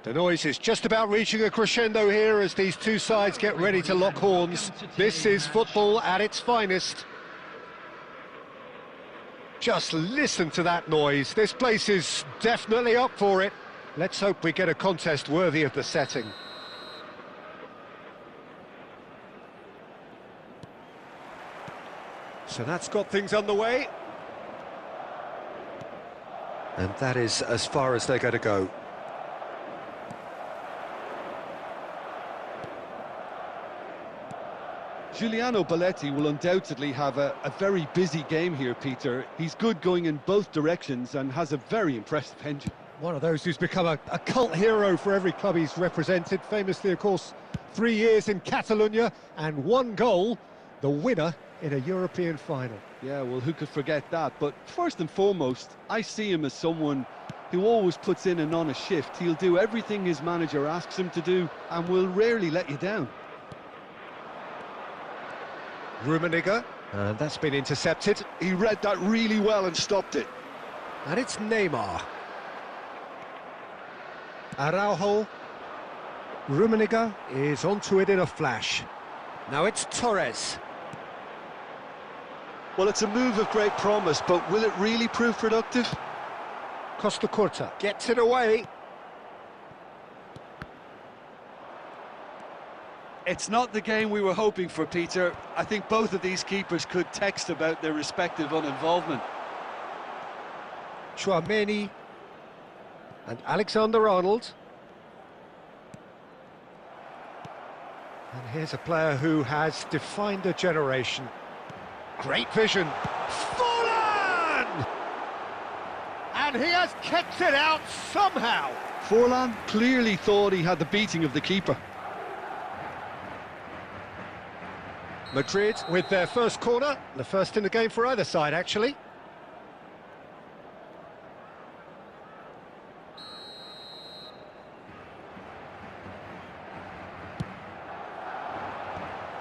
The noise is just about reaching a crescendo here as these two sides get ready to lock horns. This is football at its finest. Just listen to that noise. This place is definitely up for it. Let's hope we get a contest worthy of the setting. So that's got things underway. And that is as far as they're going to go. Giuliano Belletti will undoubtedly have a very busy game here, Peter. He's good going in both directions and has a very impressive engine. One of those who's become a cult hero for every club he's represented. Famously, of course, 3 years in Catalonia and 1 goal, the winner in a European final. Yeah, well, who could forget that? But first and foremost, I see him as someone who always puts in an honest shift. He'll do everything his manager asks him to do and will rarely let you down. Rummenigge, and that's been intercepted. He read that really well and stopped it. And it's Neymar. Araujo. Rummenigge is onto it in a flash. Now it's Torres. Well, it's a move of great promise, but will it really prove productive? Costa Curta gets it away. It's not the game we were hoping for, Peter. I think both of these keepers could text about their respective uninvolvement. Tchouameni and Alexander-Arnold. And here's a player who has defined a generation. Great vision. Forlan! And he has kept it out somehow. Forlan clearly thought he had the beating of the keeper. Madrid with their first corner, the first in the game for either side, actually.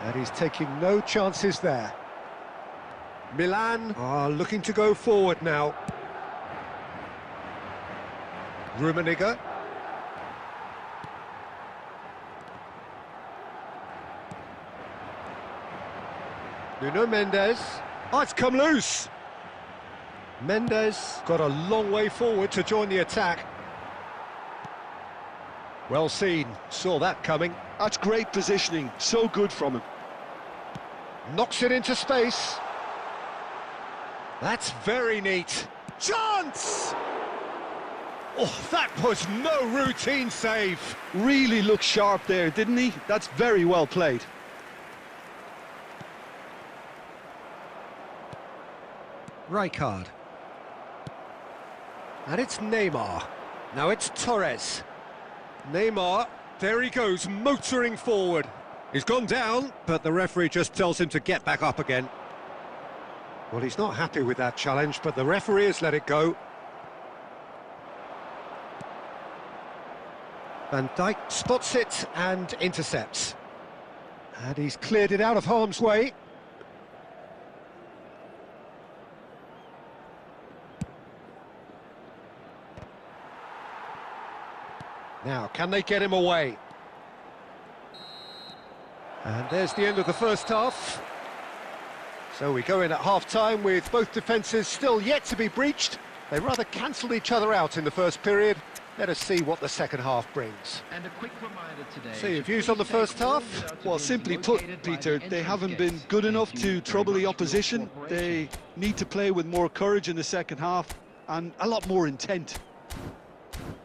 And he's taking no chances there. Milan are looking to go forward now. Rummenigge. Nuno Mendes. Oh, it's come loose. Mendes got a long way forward to join the attack. Well seen, saw that coming. That's great positioning, so good from him. Knocks it into space. That's very neat. Chance! Oh, that was no routine save. Really looked sharp there, didn't he? That's very well played. Rijkaard. And it's Neymar. Now it's Torres. Neymar, there he goes, motoring forward. He's gone down, but the referee just tells him to get back up again. Well, he's not happy with that challenge, but the referee has let it go. Van Dijk spots it and intercepts. And he's cleared it out of harm's way. Now, can they get him away? And there's the end of the first half. So we go in at half-time with both defences still yet to be breached. They rather cancelled each other out in the first period. Let us see what the second half brings. And a quick reminder today. So your views on the first half? Well, simply put, Peter, they haven't been good enough to trouble the opposition. They need to play with more courage in the second half and a lot more intent.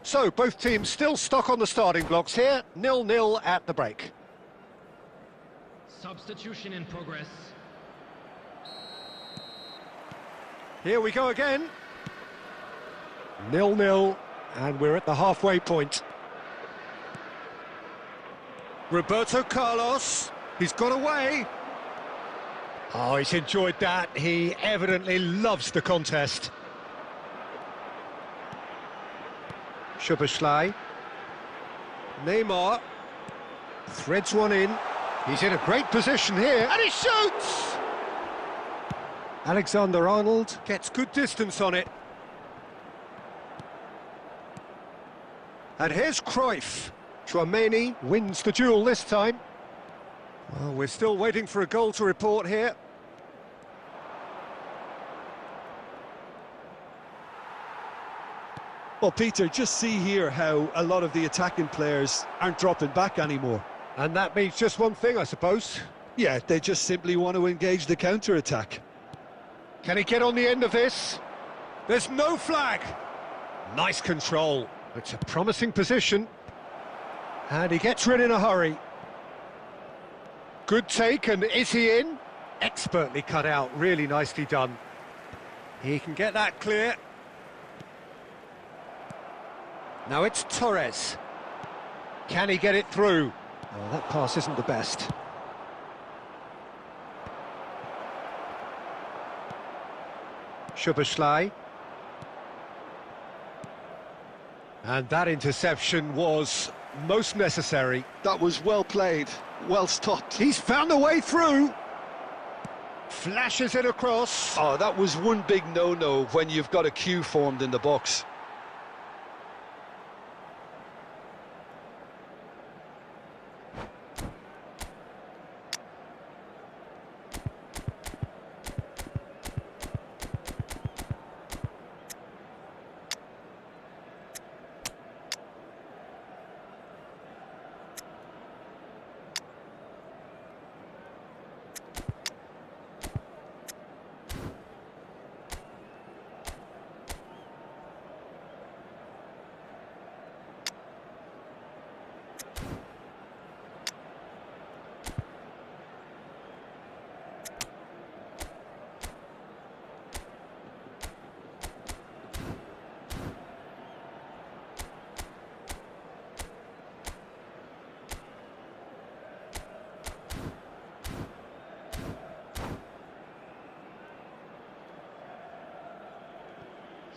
So both teams still stuck on the starting blocks here. 0-0 at the break. Substitution in progress. Here we go again. 0-0, and we're at the halfway point. Roberto Carlos, he's got away. Oh, he's enjoyed that. He evidently loves the contest. Szoboszlai. Neymar threads one in. He's in a great position here, and he shoots! Alexander-Arnold gets good distance on it. And here's Cruyff. Tchouameni wins the duel this time. Well, we're still waiting for a goal to report here. Well, Peter, just see here how a lot of the attacking players aren't dropping back anymore. And that means just one thing, I suppose. Yeah, they just simply want to engage the counter-attack. Can he get on the end of this? There's no flag. Nice control. It's a promising position. And he gets rid in a hurry. Good take, and is he in? Expertly cut out, really nicely done. He can get that clear. Now it's Torres. Can he get it through? Oh, that pass isn't the best. Szoboszlai. And that interception was most necessary. That was well played, well stopped. He's found a way through. Flashes it across. Oh, that was one big no-no when you've got a queue formed in the box.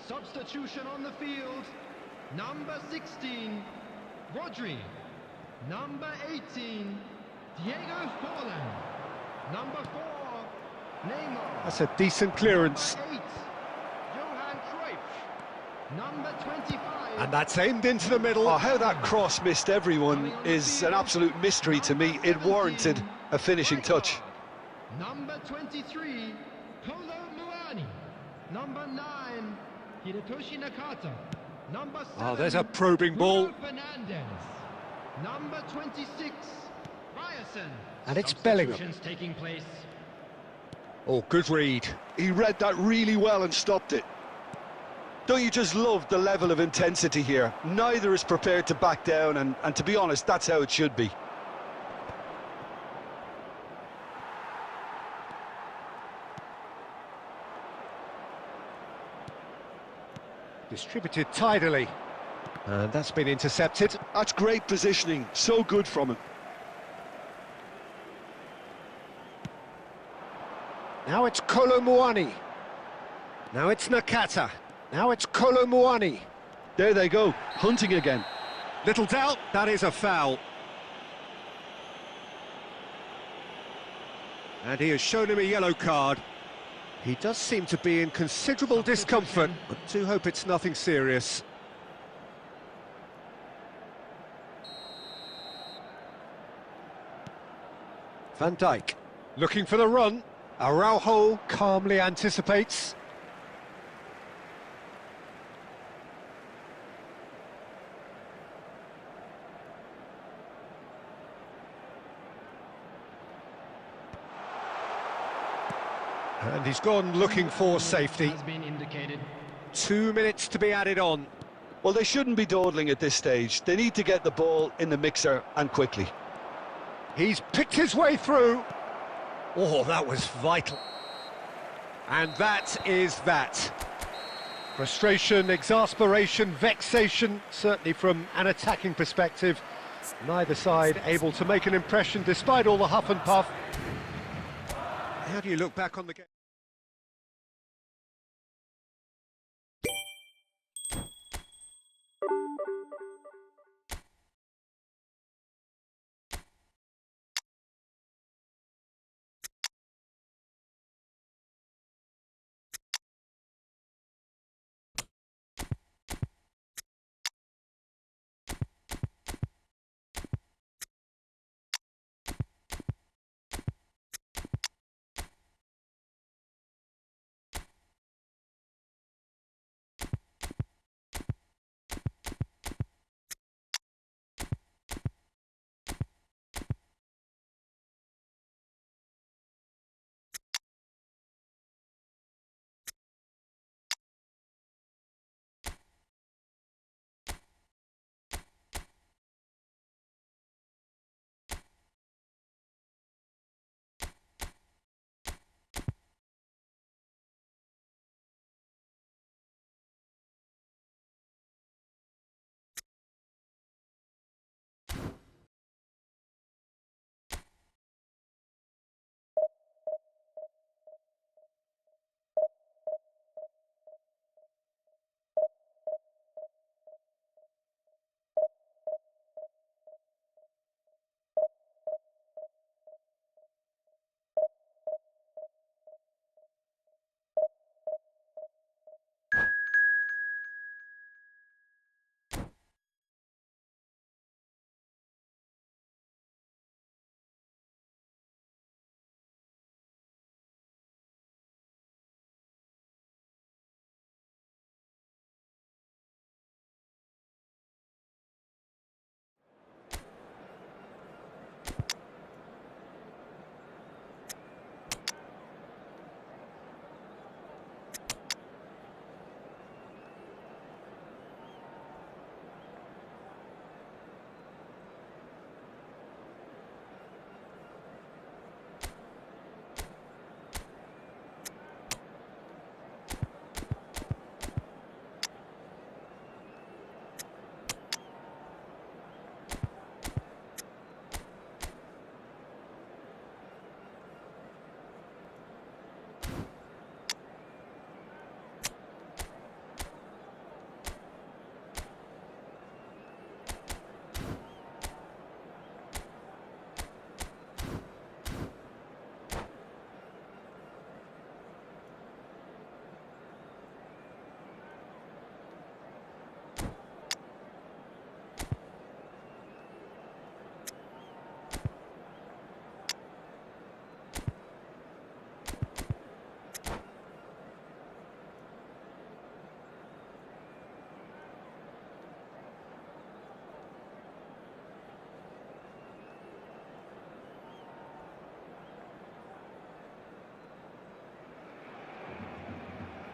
Substitution on the field. Number 16, Rodri. Number 18, Diego Forlan. Number 4, Neymar. That's a decent clearance. Number 8, Johan Cruyff. Number 25. And that's aimed into the middle. Oh, how that cross missed everyone is an absolute mystery to me. It warranted a finishing touch. Number 23, Kolo Muani. Number 9, Hidetoshi Nakata. Number 7, Oh, there's a probing ball. Bruno Fernandes. Number 26, Ryerson. And it's Bellingham. Substitutions taking place. Oh, good read. He read that really well and stopped it. Don't you just love the level of intensity here? Neither is prepared to back down, and to be honest, that's how it should be. Distributed tidily. And that's been intercepted. That's great positioning, so good from him. Now it's Kolo Muani. Now it's Nakata. Now it's Kolo Muani. There they go, hunting again. Little doubt, that is a foul. And he has shown him a yellow card. He does seem to be in considerable discomfort, but do hope it's nothing serious. Van Dijk looking for the run. Araujo calmly anticipates. And he's gone looking for safety. Has been indicated. 2 minutes to be added on. Well, they shouldn't be dawdling at this stage. They need to get the ball in the mixer, and quickly. He's picked his way through. Oh, that was vital. And that is that. Frustration, exasperation, vexation, certainly from an attacking perspective. Neither side able to make an impression despite all the huff and puff. How do you look back on the game?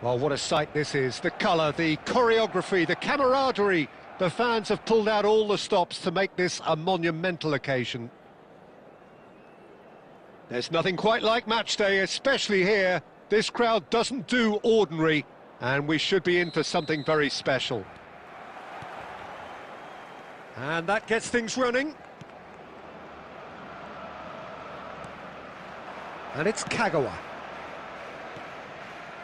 Well, what a sight this is. The colour, the choreography, the camaraderie. The fans have pulled out all the stops to make this a monumental occasion. There's nothing quite like match day, especially here. This crowd doesn't do ordinary, and we should be in for something very special. And that gets things running. And it's Kagawa.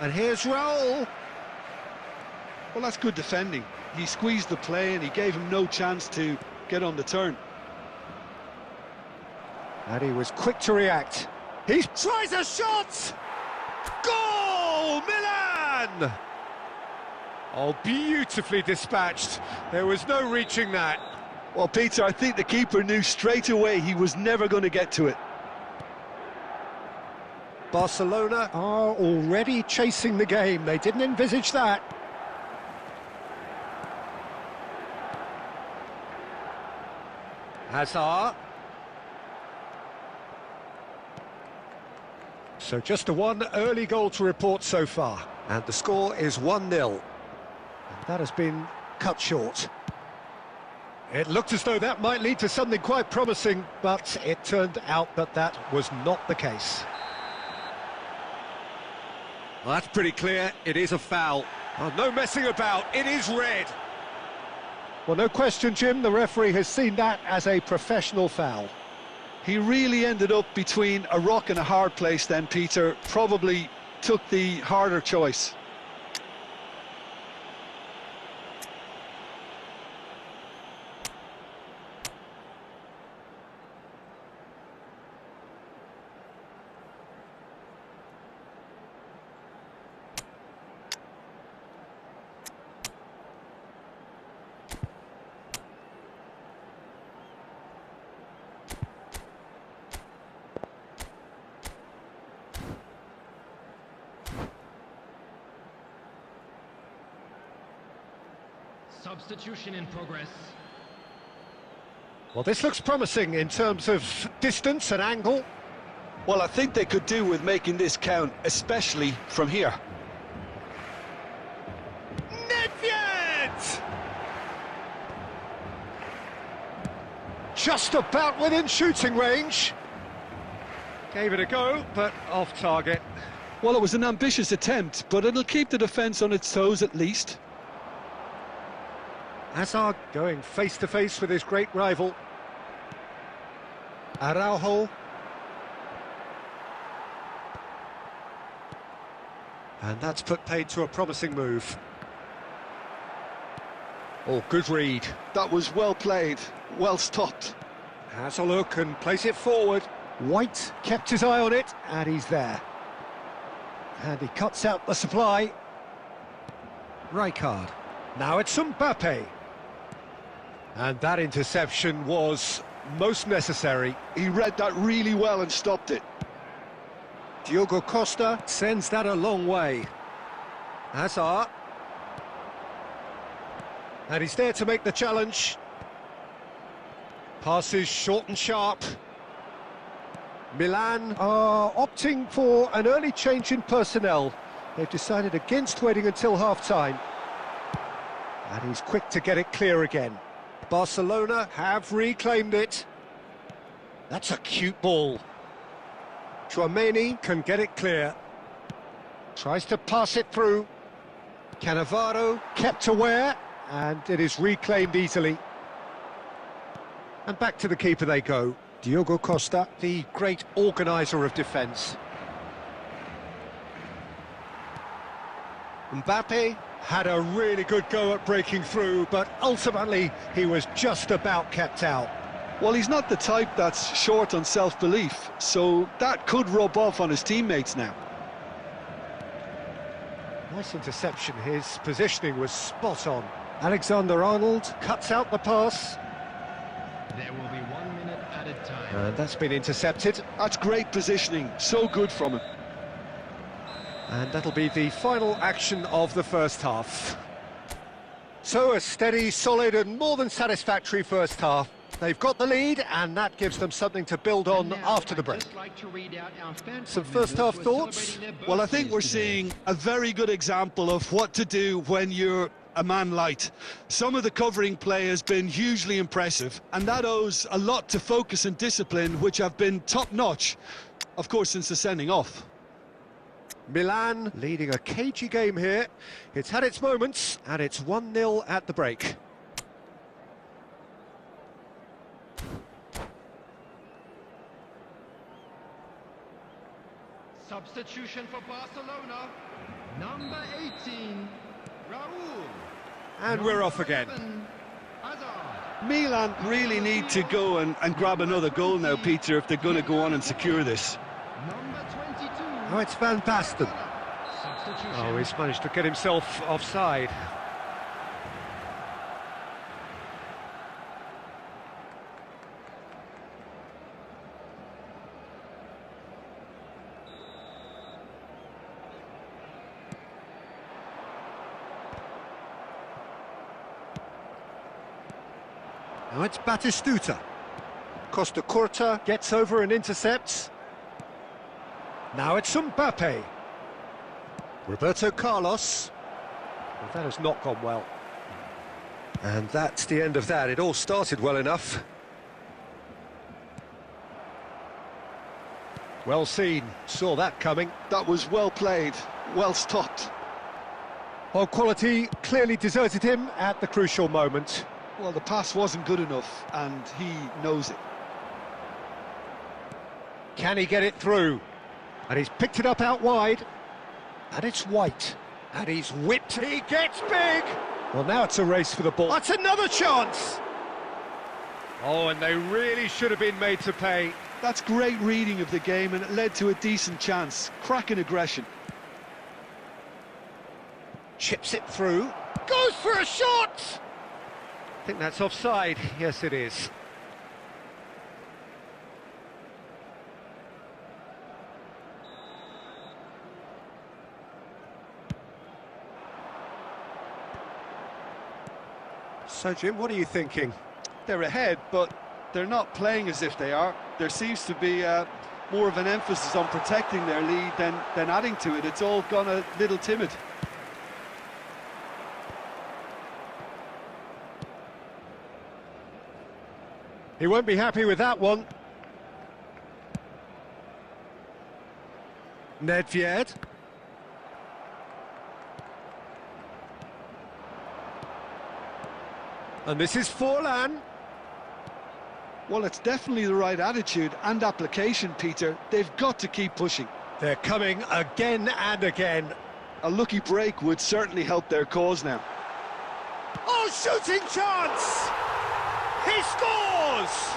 And here's Raul. Well, that's good defending. He squeezed the play and he gave him no chance to get on the turn. And he was quick to react. He tries a shot! Goal! Milan! Oh, beautifully dispatched. There was no reaching that. Well, Peter, I think the keeper knew straight away he was never going to get to it. Barcelona are already chasing the game. They didn't envisage that. Hazard. So just the one early goal to report so far. And the score is 1-0. And that has been cut short. It looked as though that might lead to something quite promising, but it turned out that that was not the case. Well, that's pretty clear. It is a foul. Oh, no messing about. It is red. Well, no question, Jim. The referee has seen that as a professional foul. He really ended up between a rock and a hard place then, Peter. Probably took the harder choice. Substitution in progress. Well, this looks promising in terms of distance and angle. Well, I think they could do with making this count, especially from here. Nedved! Just about within shooting range. Gave it a go, but off target. Well, it was an ambitious attempt, but it'll keep the defence on its toes at least. Hazard going face-to-face with his great rival. Araujo. And that's put paid to a promising move. Oh, good read. That was well played, well stopped. Has a look and plays it forward. White kept his eye on it, and he's there. And he cuts out the supply. Rijkaard. Now it's Mbappe. And that interception was most necessary. He read that really well and stopped it. Diogo Costa sends that a long way. Hazard. And he's there to make the challenge. Passes short and sharp. Milan are opting for an early change in personnel. They've decided against waiting until half-time. And he's quick to get it clear again. Barcelona have reclaimed it. That's a cute ball. Tchouaméni can get it clear. Tries to pass it through. Cannavaro kept aware, and it is reclaimed easily. And back to the keeper they go. Diogo Costa, the great organiser of defence. Mbappe had a really good go at breaking through, but ultimately he was just about kept out. Well, he's not the type that's short on self-belief, so that could rub off on his teammates now. Nice interception, his positioning was spot on. Alexander-Arnold cuts out the pass. There will be 1 minute added time. And that's been intercepted. That's great positioning, so good from him. And that'll be the final action of the first half. So a steady, solid and more than satisfactory first half. They've got the lead, and that gives them something to build on after the break. Some first-half thoughts? Well, I think we're seeing a very good example of what to do when you're a man light. Some of the covering play has been hugely impressive, and that owes a lot to focus and discipline, which have been top-notch, of course, since the sending off. Milan leading a cagey game here. It's had its moments, and it's 1-0 at the break. Substitution for Barcelona, number 18, Raúl. And we're off again. Hazard. Milan really need to go and grab another goal now, Peter, if they're going to go on and secure this. Number 22. Oh, it's Van Basten. Substitution. Oh, he's managed to get himself offside. Now it's Batistuta. Costa Curta gets over and intercepts. Now it's Mbappe. Roberto Carlos. Well, that has not gone well. And that's the end of that. It all started well enough. Well seen. Saw that coming. That was well played, well stopped. Well, quality clearly deserted him at the crucial moment. Well, the pass wasn't good enough, and he knows it. Can he get it through? And he's picked it up out wide. And it's White. And he's whipped. He gets big! Well, now it's a race for the ball. That's another chance! Oh, and they really should have been made to pay. That's great reading of the game, and it led to a decent chance. Cracking aggression. Chips it through. Goes for a shot! I think that's offside. Yes, it is. So, Jim, what are you thinking? They're ahead, but they're not playing as if they are. There seems to be more of an emphasis on protecting their lead than adding to it. It's all gone a little timid. He won't be happy with that one. Nedved. And this is Forlan. Well, it's definitely the right attitude and application, Peter. They've got to keep pushing. They're coming again and again. A lucky break would certainly help their cause now. Oh, shooting chance! He scores!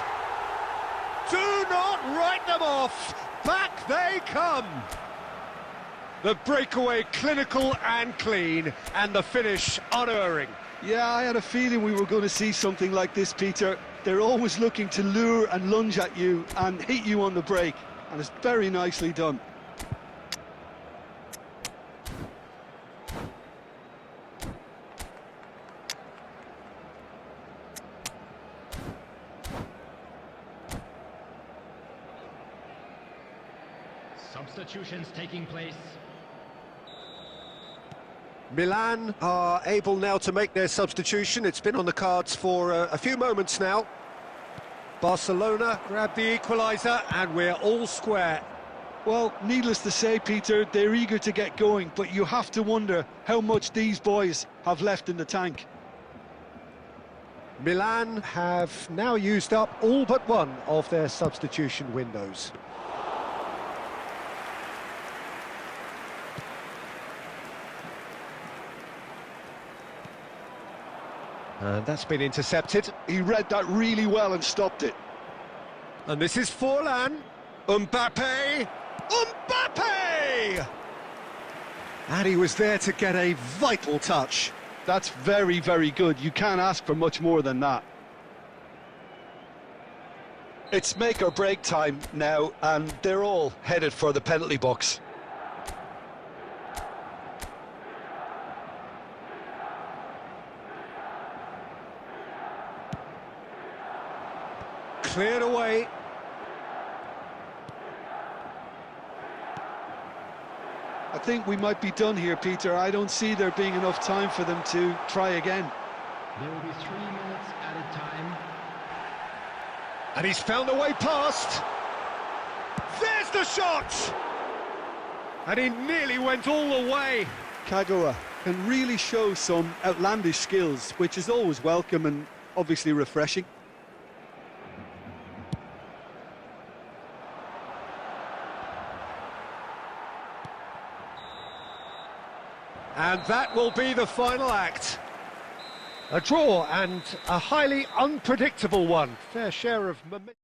Do not write them off. Back they come. The breakaway clinical and clean, and the finish unerring. Yeah, I had a feeling we were going to see something like this, Peter. They're always looking to lure and lunge at you and hit you on the break, and it's very nicely done. Substitutions taking place. Milan are able now to make their substitution. It's been on the cards for a few moments now. Barcelona grab the equaliser, and we're all square. Well, needless to say, Peter, they're eager to get going, but you have to wonder how much these boys have left in the tank. Milan have now used up all but one of their substitution windows. And that's been intercepted. He read that really well and stopped it. And this is Forlan. Mbappe! Mbappe! And he was there to get a vital touch. That's very, very good. You can't ask for much more than that. It's make or break time now, and they're all headed for the penalty box. Cleared away. I think we might be done here, Peter. I don't see there being enough time for them to try again. There will be 3 minutes added time. And he's found a way past. There's the shot! And he nearly went all the way. Kagawa can really show some outlandish skills, which is always welcome and obviously refreshing. And that will be the final act. A draw and a highly unpredictable one. Fair share of momentum.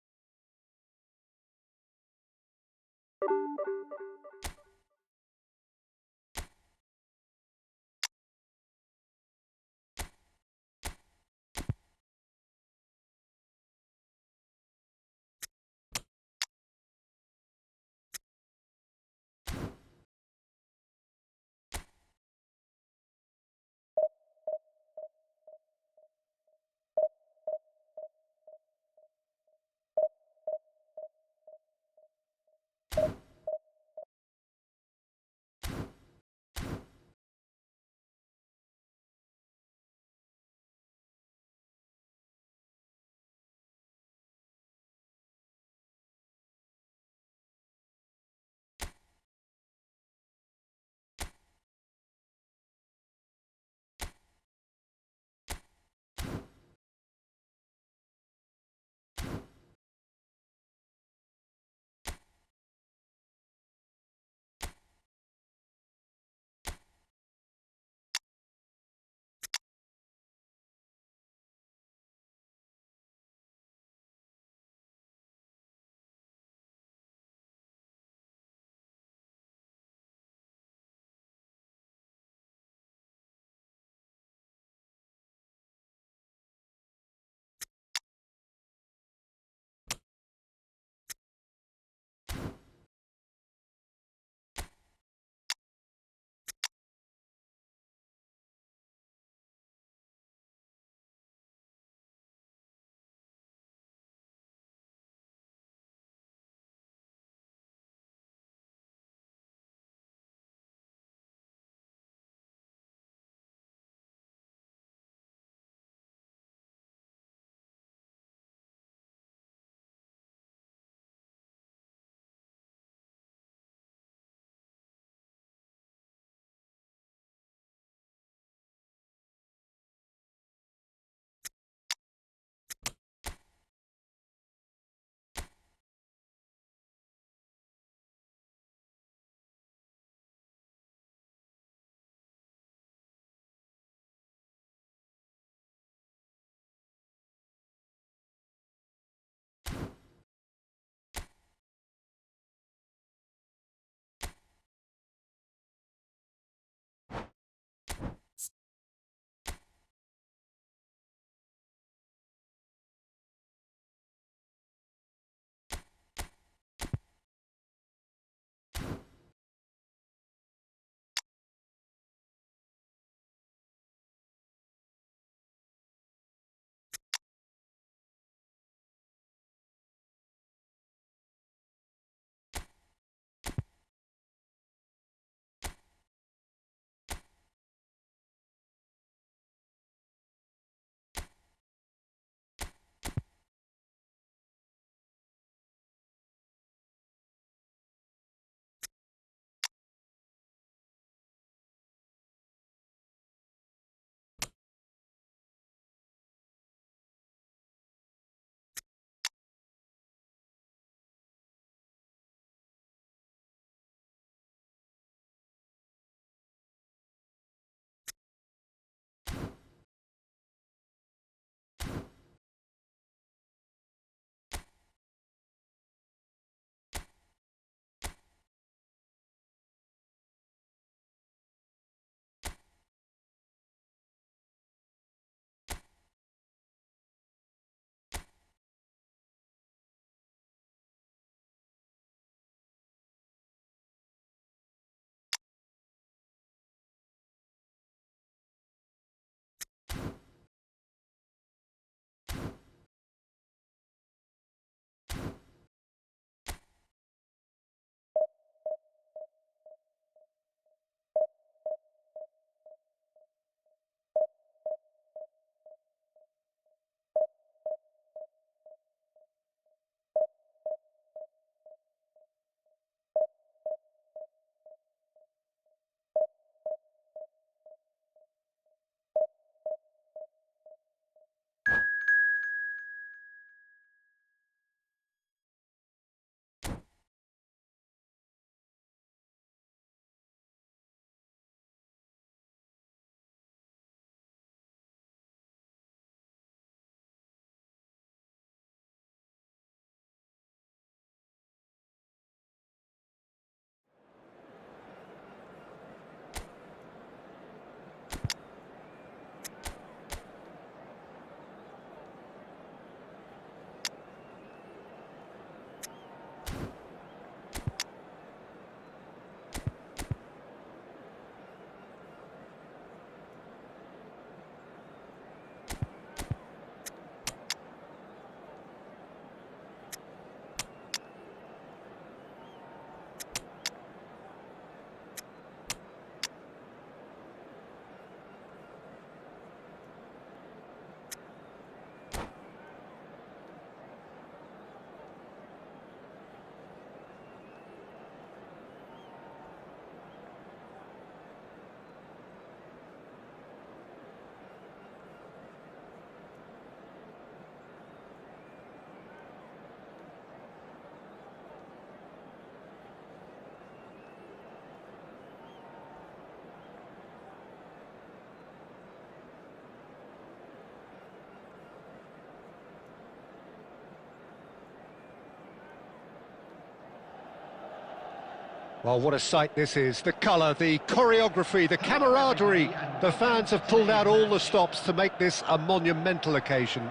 Well, what a sight this is. The colour, the choreography, the camaraderie. The fans have pulled out all the stops to make this a monumental occasion.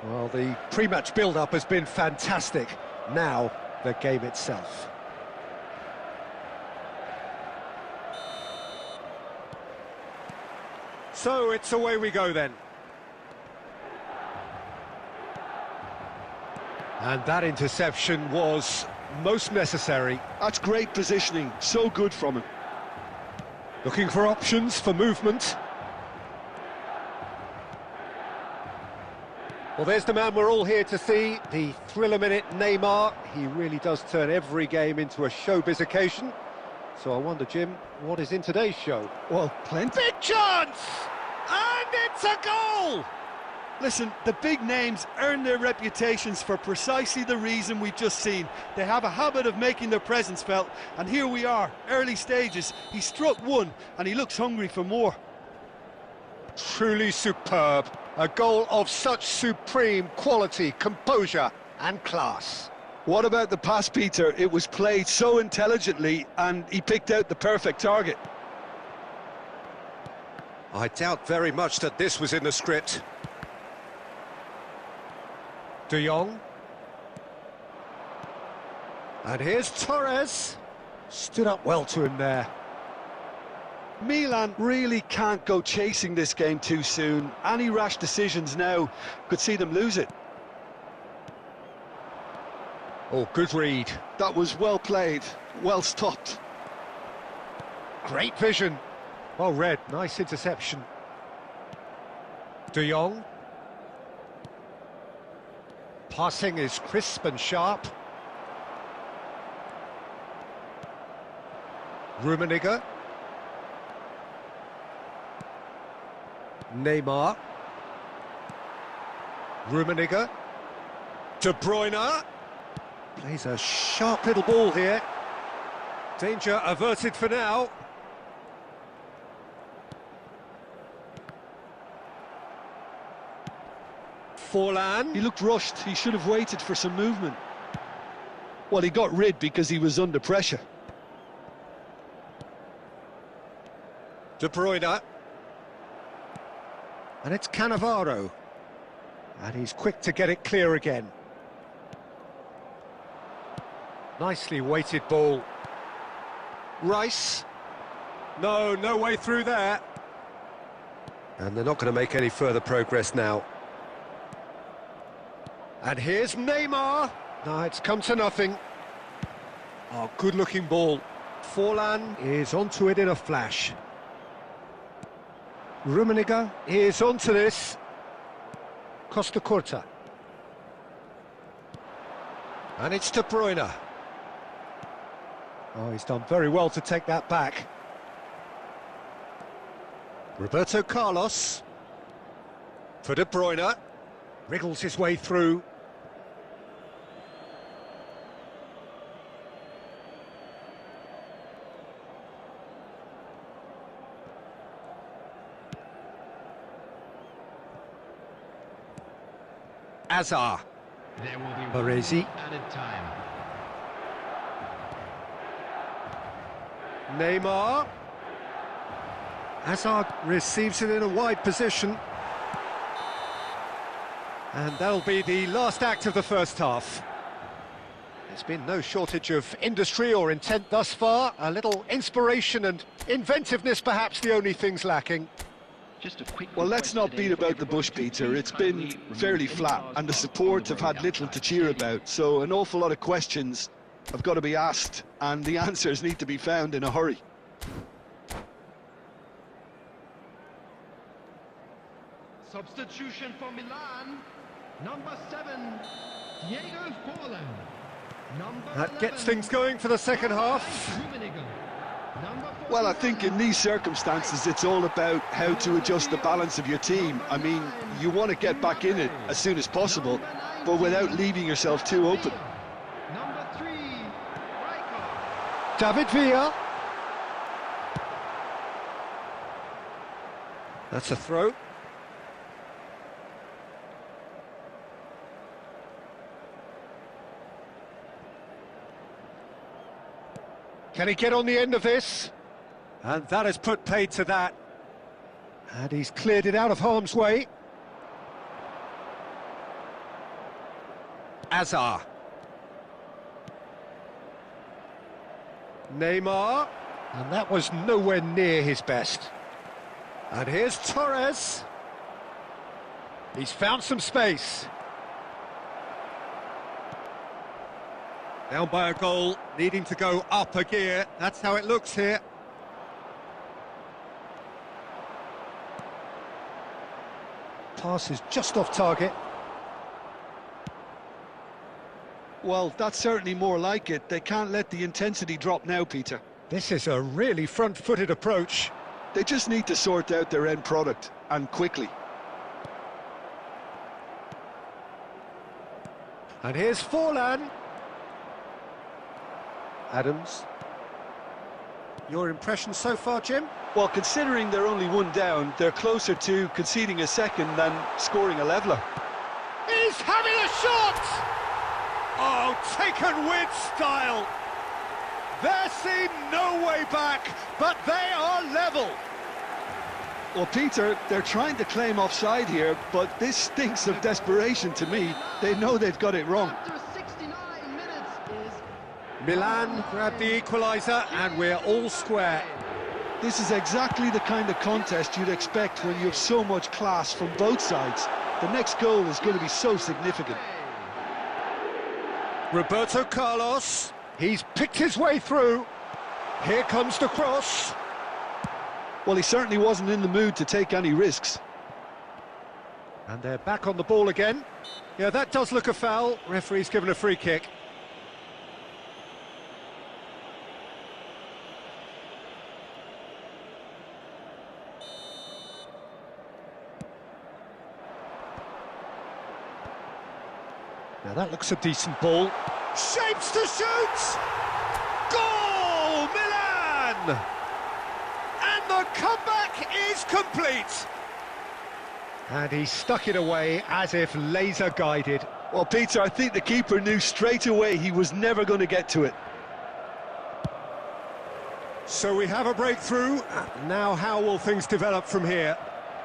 Well, the pre-match build-up has been fantastic. Now, the game itself. So, it's away we go then. And that interception was most necessary. That's great positioning, so good from him. Looking for options for movement. Well, there's the man we're all here to see, the thriller-minute Neymar. He really does turn every game into a showbiz occasion. So I wonder, Jim, what is in today's show? Well, plenty. Big chance! And it's a goal! Listen, the big names earn their reputations for precisely the reason we've just seen. They have a habit of making their presence felt, and here we are, early stages. He struck one, and he looks hungry for more. Truly superb. A goal of such supreme quality, composure and class. What about the pass, Peter? It was played so intelligently, and he picked out the perfect target. I doubt very much that this was in the script. De Jong. And here's Torres. Stood up well to him there. Milan really can't go chasing this game too soon. Any rash decisions now could see them lose it. Oh, good read. That was well played, well stopped. Great vision. Well read, nice interception. De Jong. Passing is crisp and sharp. Rummenigge. Neymar. Rummenigge. De Bruyne. Plays a sharp little ball here. Danger averted for now. Forlan. He looked rushed. He should have waited for some movement. Well, he got rid because he was under pressure. De Bruyne. And it's Cannavaro. And he's quick to get it clear again. Nicely weighted ball. Rice. No way through there. And they're not going to make any further progress now. And here's Neymar. No, it's come to nothing. Oh, good-looking ball. Forlan is onto it in a flash. Rummenigge is onto this. Costa Curta. And it's De Bruyne. Oh, he's done very well to take that back. Roberto Carlos. For De Bruyne. Wriggles his way through. Azar. There will be Baresi. added time. Neymar. Hazard receives it in a wide position. And that'll be the last act of the first half. There's been no shortage of industry or intent thus far. A little inspiration and inventiveness, perhaps the only things lacking. Just a quick Well, let's not beat about the bush, Peter. It's been fairly flat, and the support have had little to cheer about. So an awful lot of questions have got to be asked, and the answers need to be found in a hurry. Substitution for Milan. Number 7, Diego Forlan. Number That gets 11, things going for the second half. Rummenigge. Number Well, I think in these circumstances, it's all about how to adjust the balance of your team. I mean, you want to get back in it as soon as possible, but without leaving yourself too open. Number 3, Rijkaard. David Villa. That's a throw. Can he get on the end of this? And that has put paid to that. And he's cleared it out of harm's way. Azar. Neymar. And that was nowhere near his best. And here's Torres. He's found some space. Down by a goal, needing to go up a gear. That's how it looks here. Pass is just off target. Well, that's certainly more like it. They can't let the intensity drop now, Peter. This is a really front-footed approach. They just need to sort out their end product, and quickly. And here's Forlan. Adams. Your impression so far, Jim? Well, considering they're only one down, they're closer to conceding a second than scoring a leveller. He's having a shot! Oh, taken with style. There seemed no way back, but they are level. Well, Peter, they're trying to claim offside here, but this stinks of desperation to me. They know they've got it wrong. After 69 minutes is... Milan grabbed the equaliser, and we're all square. This is exactly the kind of contest you'd expect when you have so much class from both sides. The next goal is going to be so significant. Roberto Carlos, he's picked his way through. Here comes the cross. Well, he certainly wasn't in the mood to take any risks. And they're back on the ball again. Yeah, that does look a foul. Referee's given a free kick. Now that looks a decent ball. Shapes to shoot! Goal, Milan! And the comeback is complete. And he stuck it away as if laser guided. Well, Peter, I think the keeper knew straight away he was never going to get to it. So we have a breakthrough. Now how will things develop from here?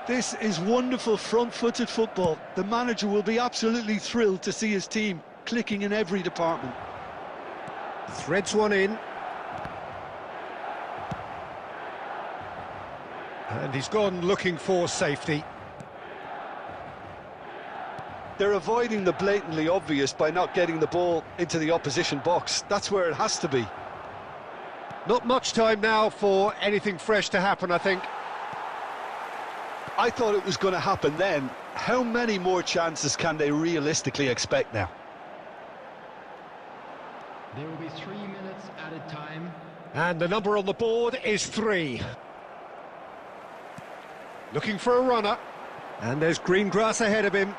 This is wonderful front-footed football. The manager will be absolutely thrilled to see his team clicking in every department. Threads one in. And he's gone looking for safety. They're avoiding the blatantly obvious by not getting the ball into the opposition box. That's where it has to be. Not much time now for anything fresh to happen, I think. I thought it was going to happen then. How many more chances can they realistically expect now? There will be 3 minutes added time. And the number on the board is 3. Looking for a runner. And there's green grass ahead of him.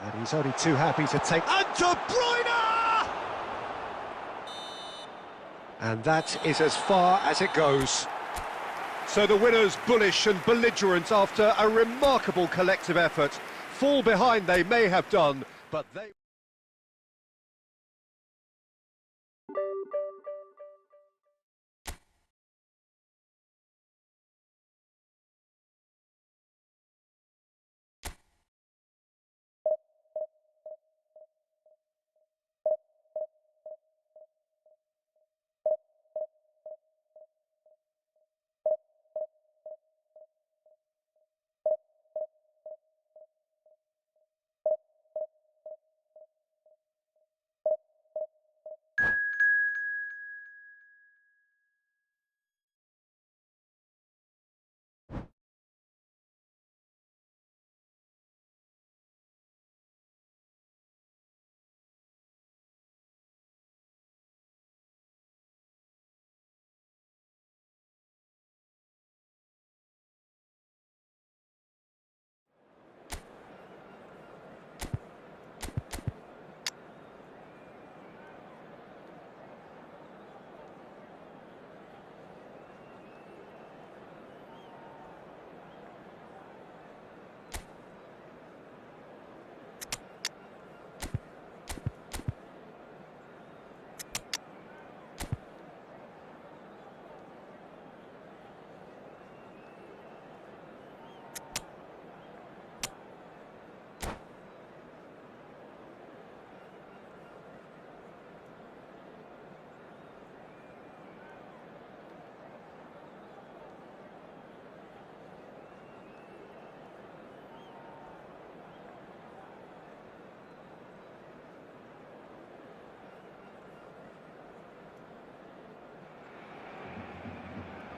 And he's only too happy to take... And De Bruyne! And that is as far as it goes. So the winners, bullish and belligerent after a remarkable collective effort. Fall behind they may have done, but they...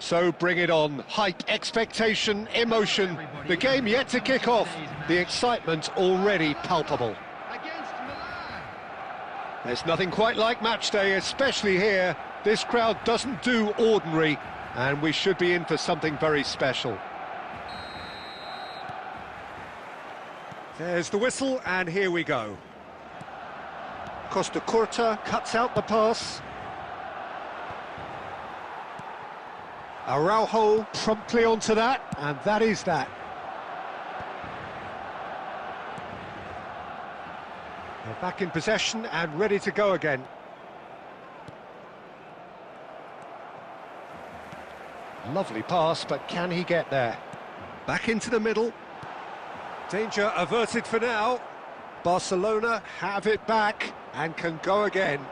So bring it on. Hype, expectation, emotion. The game yet to kick off. The excitement already palpable. Against Milan. There's nothing quite like match day, especially here. This crowd doesn't do ordinary, and we should be in for something very special. There's the whistle, and here we go. Costa Curta cuts out the pass. Araujo promptly onto that, and that is that. They're back in possession and ready to go again. Lovely pass, but can he get there? Back into the middle. Danger averted for now. Barcelona have it back and can go again.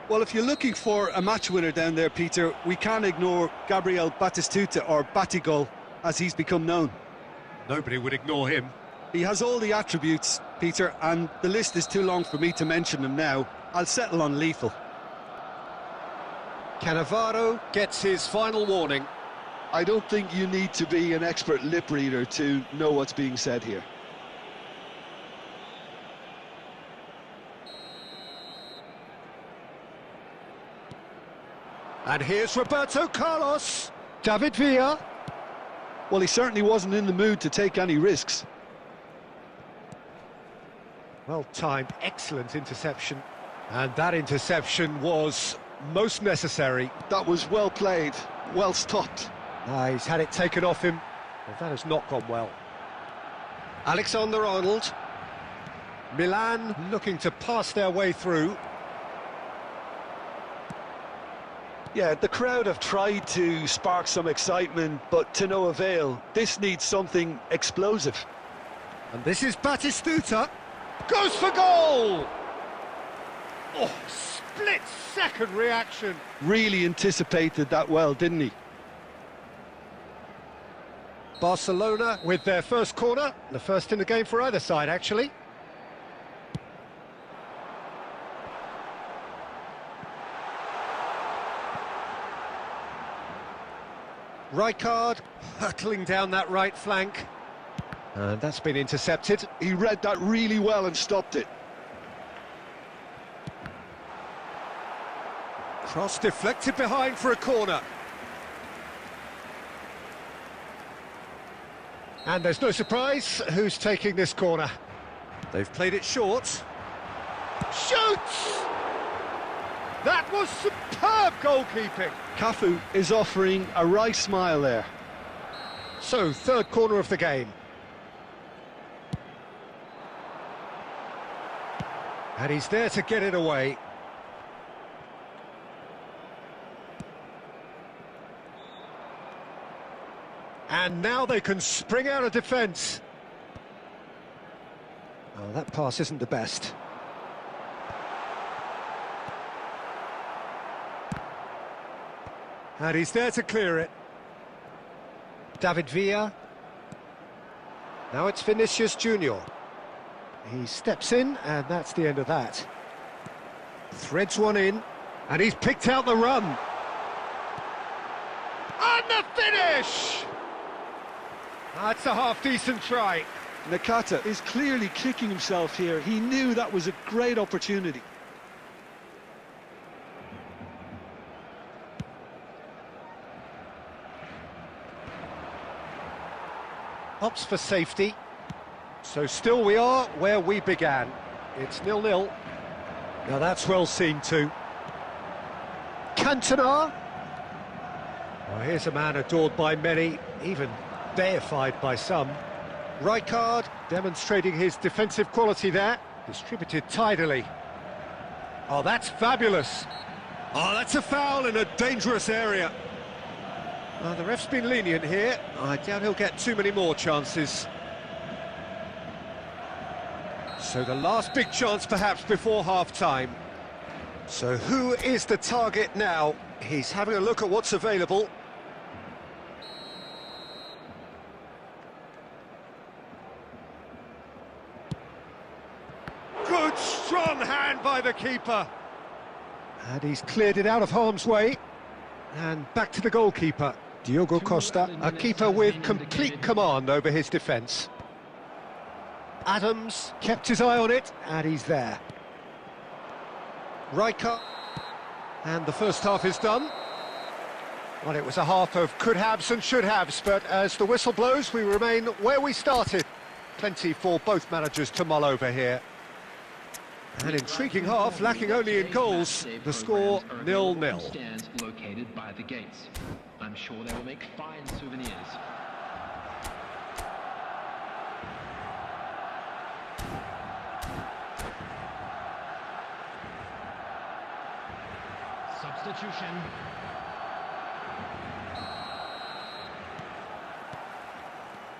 Well, if you're looking for a match winner down there, Peter, we can't ignore Gabriel Batistuta, or Batigol, as he's become known. Nobody would ignore him. He has all the attributes, Peter, and the list is too long for me to mention them now. I'll settle on lethal. Cannavaro gets his final warning. I don't think you need to be an expert lip reader to know what's being said here. And here's Roberto Carlos. David Villa. Well, he certainly wasn't in the mood to take any risks. Well-timed, excellent interception. And that interception was most necessary. That was well played, well stopped. He's had it taken off him. Well, that has not gone well. Alexander-Arnold. Milan looking to pass their way through. Yeah, the crowd have tried to spark some excitement, but to no avail. This needs something explosive. And this is Batistuta. Goes for goal! Oh, split-second reaction. Really anticipated that well, didn't he? Barcelona with their first corner. The first in the game for either side, actually. Rijkaard hurtling down that right flank. And that's been intercepted. He read that really well and stopped it. Cross deflected behind for a corner. And there's no surprise who's taking this corner. They've played it short. Shoots! That was superb goalkeeping. Cafu is offering a right smile there. So, third corner of the game. And he's there to get it away. And now they can spring out of defence. Oh, that pass isn't the best. And he's there to clear it. David Villa. Now it's Vinicius Junior. He steps in, and that's the end of that. Threads one in, and he's picked out the run. And the finish! That's a half-decent try. Nakata is clearly kicking himself here. He knew that was a great opportunity. Opts for safety. So still we are where we began. It's 0-0. Now that's well seen too. Cantona. Oh, here's a man adored by many, even deified by some. Rijkaard demonstrating his defensive quality there. Distributed tidily. Oh, that's fabulous. Oh, that's a foul in a dangerous area. The ref's been lenient here. I doubt he'll get too many more chances. So the last big chance perhaps before half-time. So who is the target now? He's having a look at what's available. Good strong hand by the keeper. And he's cleared it out of harm's way. And back to the goalkeeper, Diogo Costa, a keeper with complete command over his defence. Adams kept his eye on it, and he's there. Riker, and the first half is done. Well, it was a half of could-haves and should-haves, but as the whistle blows, we remain where we started. Plenty for both managers to mull over here. An intriguing half, lacking only in goals. The score 0-0. Stands located by the gates. I'm sure they will make fine souvenirs. Substitution.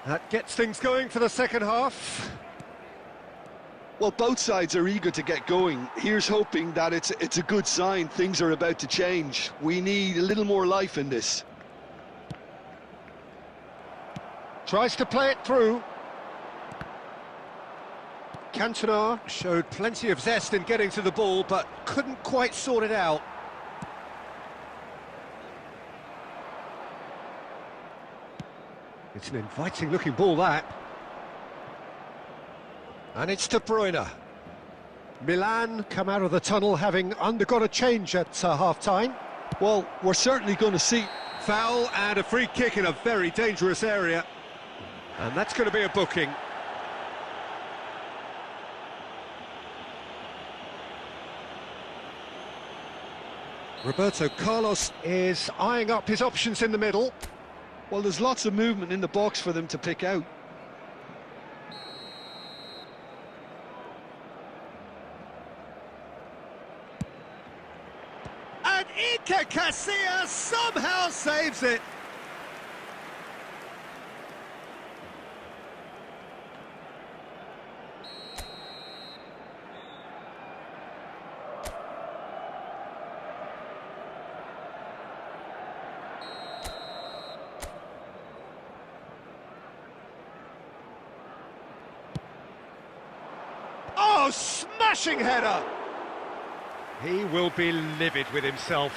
That gets things going for the second half. Well, both sides are eager to get going. Here's hoping that it's a good sign. Things are about to change. We need a little more life in this. Tries to play it through. Cantona showed plenty of zest in getting to the ball, but couldn't quite sort it out. It's an inviting-looking ball, that. And it's De Bruyne. Milan come out of the tunnel having undergone a change at half-time. Well, we're certainly going to see. Foul and a free kick in a very dangerous area. And that's going to be a booking. Roberto Carlos is eyeing up his options in the middle. Well, there's lots of movement in the box for them to pick out. And Iker Casillas somehow saves it. Oh, smashing header! He will be livid with himself.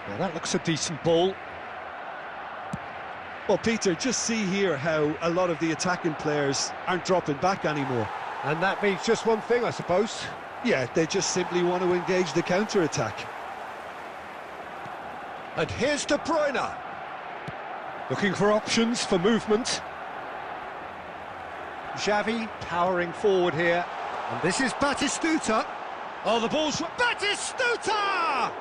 Well, that looks a decent ball. Well, Peter, just see here how a lot of the attacking players aren't dropping back anymore. And that means just one thing, I suppose. Yeah, they just simply want to engage the counter-attack. And here's De Bruyne. Looking for options for movement. Xavi powering forward here. And this is Batistuta. Oh, the ball's Batistuta!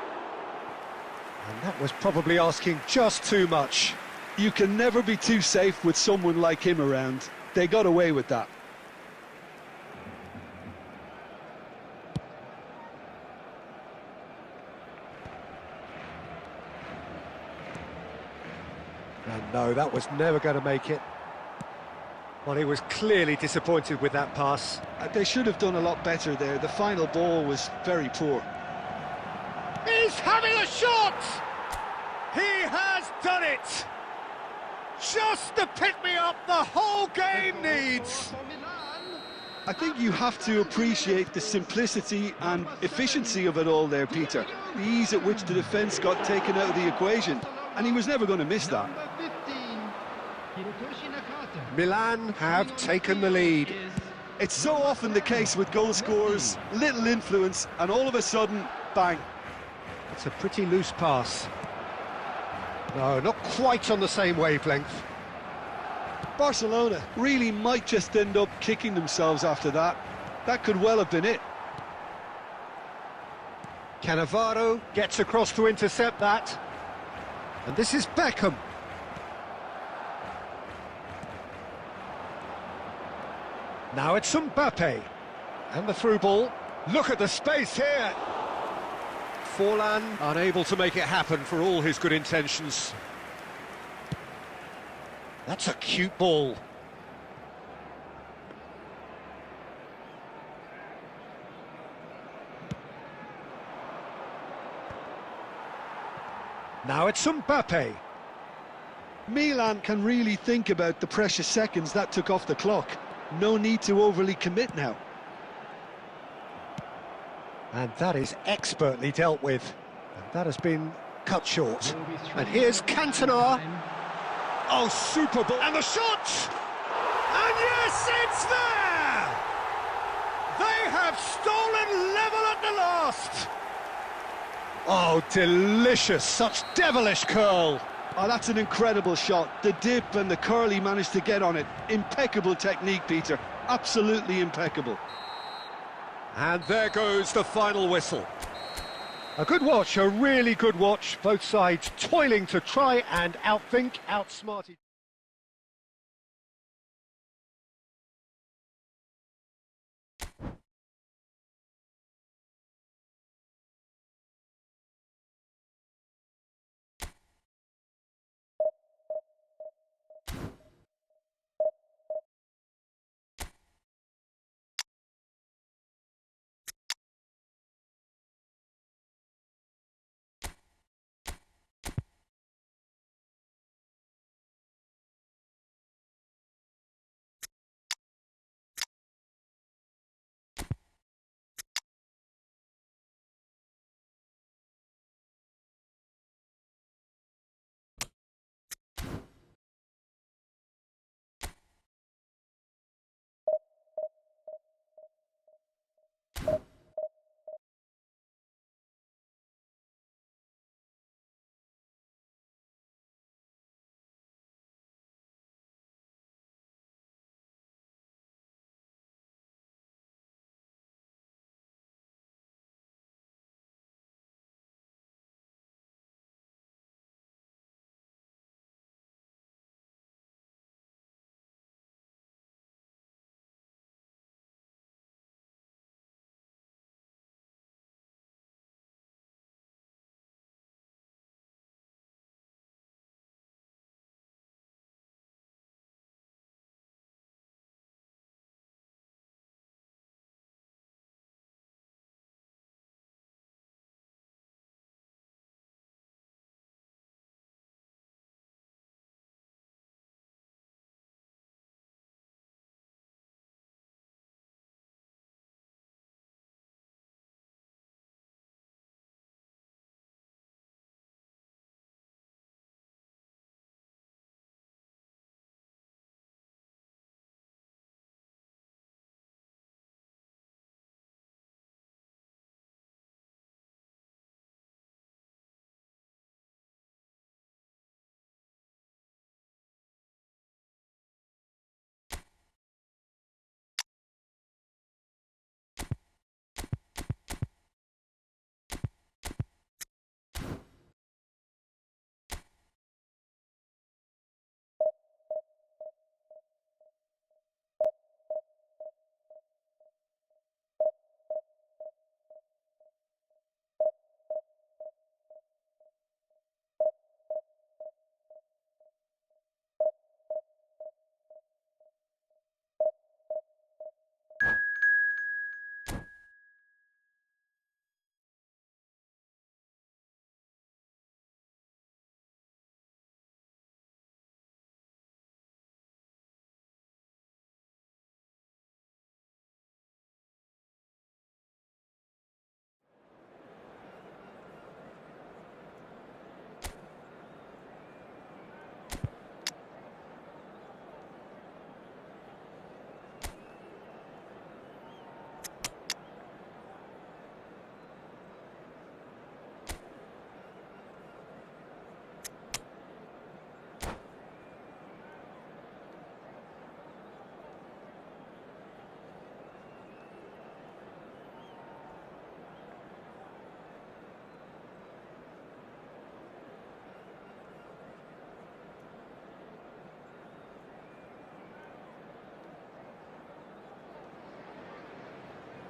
And that was probably asking just too much. You can never be too safe with someone like him around. They got away with that. And no, that was never going to make it. Well, he was clearly disappointed with that pass. They should have done a lot better there. The final ball was very poor. He's having a shot! He has done it! Just the pick-me-up the whole game needs! I think you have to appreciate the simplicity and efficiency of it all there, Peter. The ease at which the defence got taken out of the equation, and he was never going to miss that. Milan have taken the lead. It's so often the case with goal scorers, little influence, and all of a sudden, bang. It's a pretty loose pass. No, not quite on the same wavelength. Barcelona really might just end up kicking themselves after that. That could well have been it. Cannavaro gets across to intercept that. And this is Beckham. Now it's Mbappe. And the through ball. Look at the space here. Forlan unable to make it happen for all his good intentions. That's a cute ball. Now it's Mbappe. Milan can really think about the precious seconds that took off the clock. No need to overly commit now. And that is expertly dealt with. And that has been cut short. And here's Cantona. Oh, super ball. And the shot! And yes, it's there! They have stolen level at the last! Oh, delicious. Such devilish curl. Oh, that's an incredible shot. The dip and the curl he managed to get on it. Impeccable technique, Peter. Absolutely impeccable. And there goes the final whistle. A good watch, a really good watch. Both sides toiling to try and outthink, outsmart each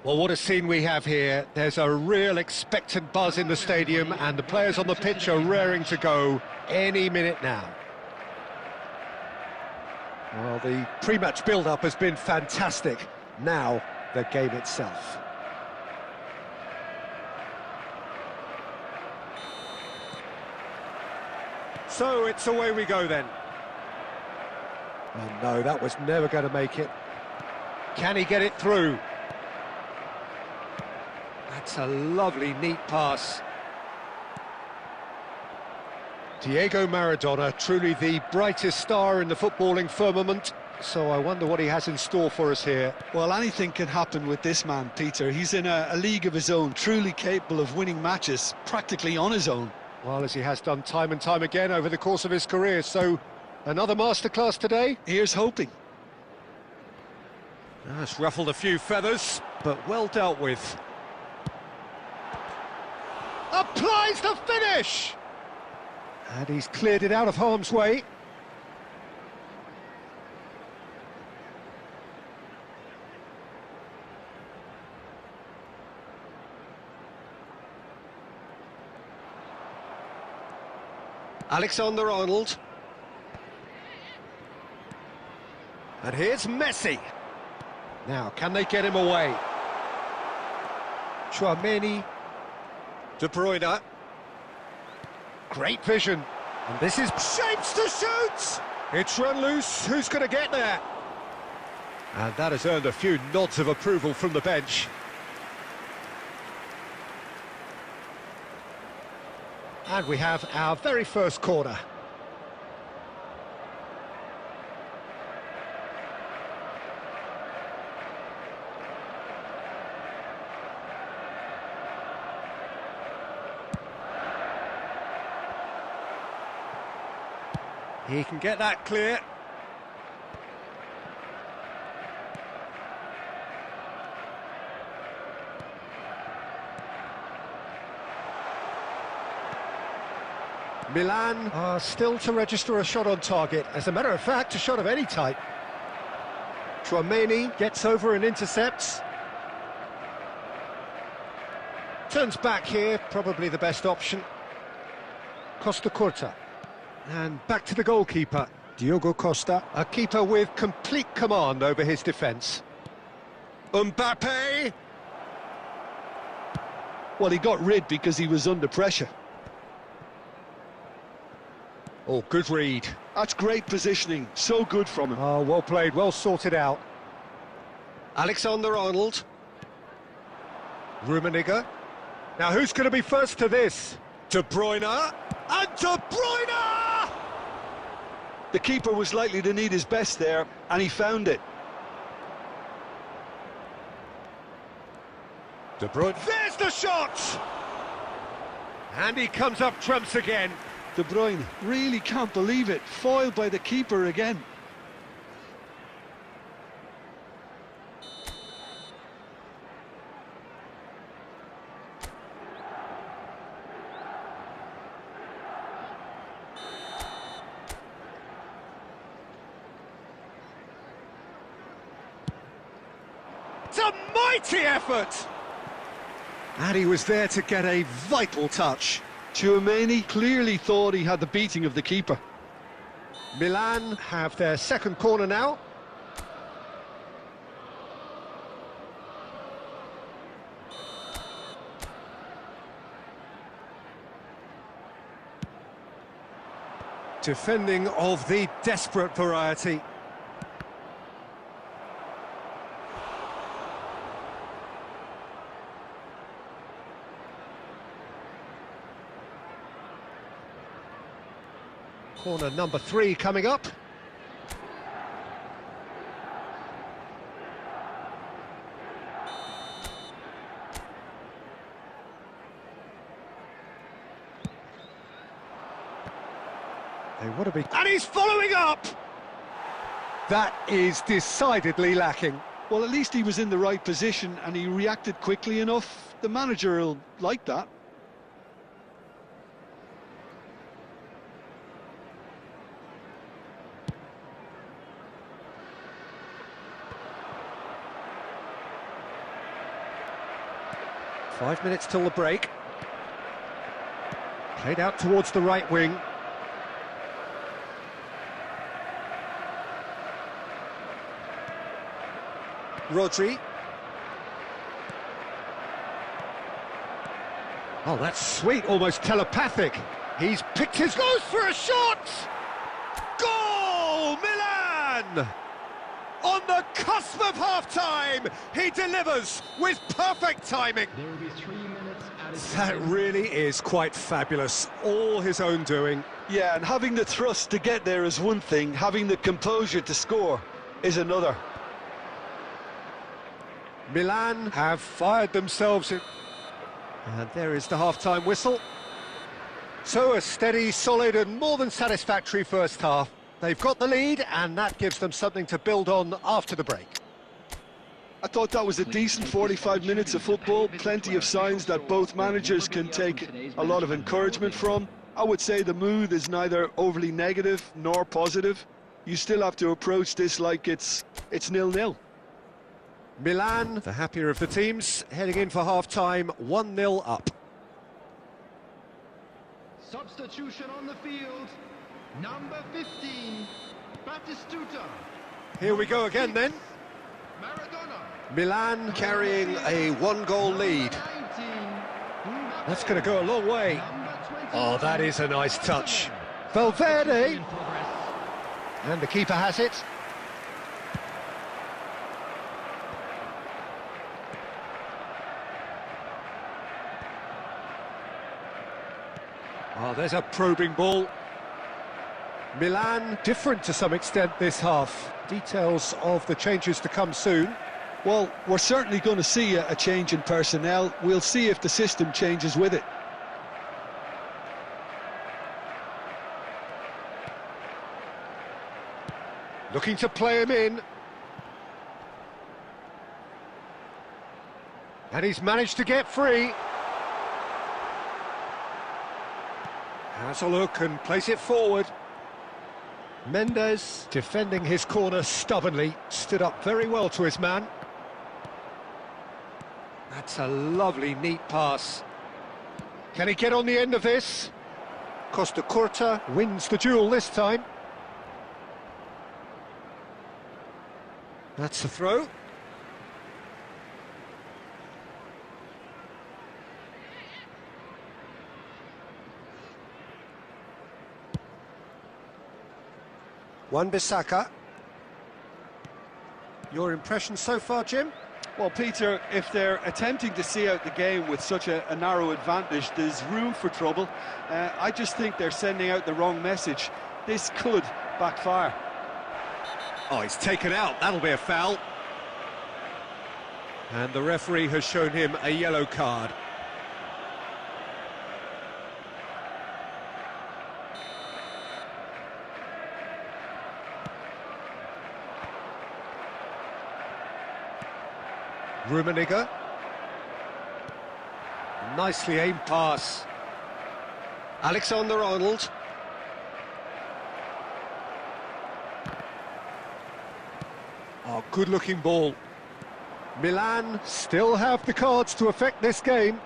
Well, what a scene we have here. There's a real expectant buzz in the stadium, and the players on the pitch are raring to go any minute now. Well, the pre-match build-up has been fantastic. Now, the game itself. So, it's away we go then. Oh no, that was never going to make it. Can he get it through? That's a lovely, neat pass. Diego Maradona, truly the brightest star in the footballing firmament. So I wonder what he has in store for us here. Well, anything can happen with this man, Peter. He's in a league of his own, truly capable of winning matches, practically on his own. Well, as he has done time and time again over the course of his career. So, another masterclass today? Here's hoping. That's ruffled a few feathers, but well dealt with. Applies the finish! And he's cleared it out of harm's way. Alexander-Arnold. And here's Messi. Now, can they get him away? Tchouaméni. De Bruyne. Great vision. And this is shapes to shoot! It's run loose. Who's going to get there? And that has earned a few nods of approval from the bench. And we have our very first corner. He can get that clear. Milan are still to register a shot on target. As a matter of fact, a shot of any type. Tchouaméni gets over and intercepts. Turns back here, probably the best option. Costa Curta. And back to the goalkeeper, Diogo Costa. A keeper with complete command over his defence. Mbappe! Well, he got rid because he was under pressure. Oh, good read. That's great positioning, so good from him. Oh, well played, well sorted out. Alexander-Arnold. Rummenigge. Now, who's going to be first to this? De Bruyne. And De Bruyne! The keeper was likely to need his best there, and he found it. De Bruyne. There's the shot! And he comes up trumps again. De Bruyne really can't believe it. Foiled by the keeper again. It's a mighty effort! And he was there to get a vital touch. Tchouaméni clearly thought he had the beating of the keeper. Milan have their second corner now. Defending of the desperate variety. Corner number 3 coming up. They want to be... And he's following up! That is decidedly lacking. Well, at least he was in the right position and he reacted quickly enough. The manager will like that. Five minutes till the break. Played out towards the right wing. Rodri. Oh, that's sweet, almost telepathic. He's picked his... Goes for a shot! Goal! Milan! On the cusp of half-time, he delivers with perfect timing. There will be 3 minutes added. That really is quite fabulous, all his own doing. Yeah, and having the thrust to get there is one thing, having the composure to score is another. Milan have fired themselves in. And there is the half-time whistle. So a steady, solid and more than satisfactory first half. They've got the lead and that gives them something to build on after the break. I thought that was a decent 45 minutes of football, plenty of signs that both managers can take a lot of encouragement from. I would say the mood is neither overly negative nor positive. You still have to approach this like it's 0-0. Milan, the happier of the teams, heading in for half-time, 1-0 up. Substitution on the field. Number 15, Batistuta. Here we go again then. Maradona. Milan carrying a one-goal lead. That's going to go a long way. Oh, that is a nice touch. Valverde. And the keeper has it. Oh, there's a probing ball. Milan different to some extent this half. Details of the changes to come soon. Well, we're certainly going to see a change in personnel. We'll see if the system changes with it. Looking to play him in. And he's managed to get free. Has a look and place it forward. Mendes, defending his corner stubbornly, stood up very well to his man. That's a lovely, neat pass. Can he get on the end of this? Costa Curta wins the duel this time. That's the throw. Wan-Bissaka. Your impression so far, Jim? Well, Peter, if they're attempting to see out the game with such a narrow advantage, there's room for trouble. I just think they're sending out the wrong message. This could backfire. Oh, he's taken out. That'll be a foul. And the referee has shown him a yellow card. Rummenigge. Nicely aimed pass. Alexander-Arnold. Oh, good-looking ball. Milan still have the cards to affect this game.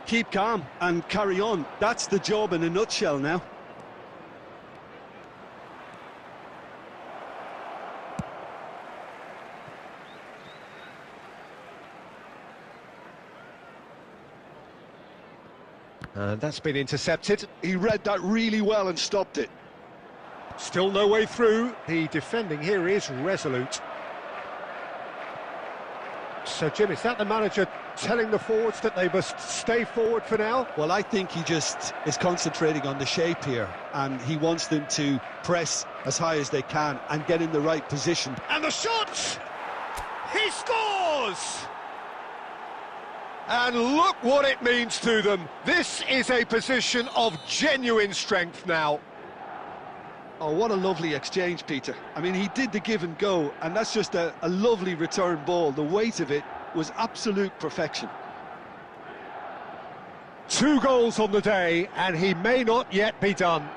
Keep calm and carry on. That's the job in a nutshell now. And that's been intercepted. He read that really well and stopped it. Still no way through. The defending here is resolute. So, Jim, is that the manager telling the forwards that they must stay forward for now? Well, I think he just is concentrating on the shape here, and he wants them to press as high as they can and get in the right position. And the shot! He scores! And look what it means to them. This is a position of genuine strength now. Oh, what a lovely exchange, Peter. I mean, he did the give and go, and that's just a lovely return ball. The weight of it was absolute perfection. 2 goals on the day, and he may not yet be done.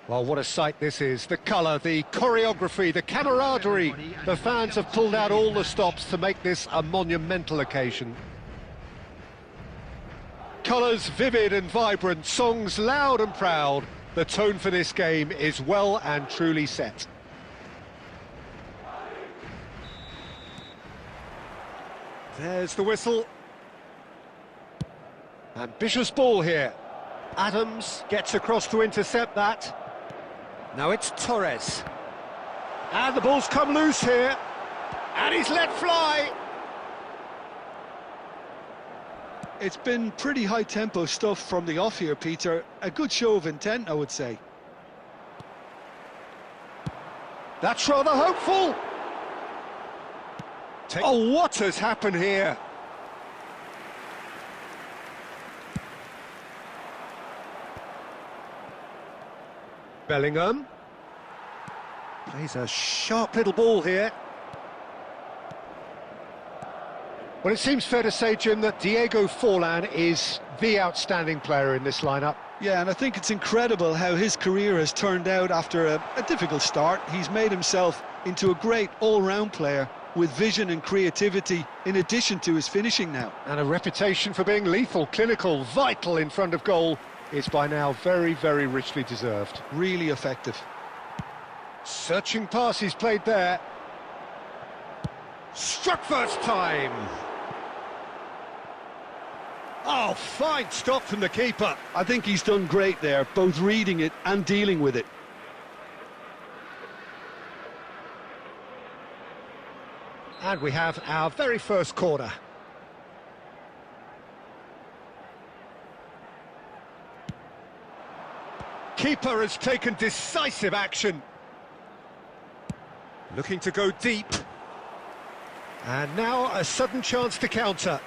Well, what a sight this is. The colour, the choreography, the camaraderie. The fans have pulled out all the stops to make this a monumental occasion. Colours vivid and vibrant, songs loud and proud. The tone for this game is well and truly set. There's the whistle. Ambitious ball here. Adams gets across to intercept that. Now it's Torres. And the ball's come loose here. And he's let fly. It's been pretty high-tempo stuff from the off here, Peter. A good show of intent, I would say. That's rather hopeful. Oh, what has happened here? Bellingham plays a sharp little ball here. Well, it seems fair to say, Jim, that Diego Forlan is the outstanding player in this lineup. Yeah, and I think it's incredible how his career has turned out after a difficult start. He's made himself into a great all-round player with vision and creativity in addition to his finishing now. And a reputation for being lethal, clinical, vital in front of goal is by now very, very richly deserved. Really effective. Searching pass he's played there. Struck first time. Oh, fine stop from the keeper. I think he's done great there, both reading it and dealing with it. And we have our very first corner. Keeper has taken decisive action. Looking to go deep. And now a sudden chance to counter.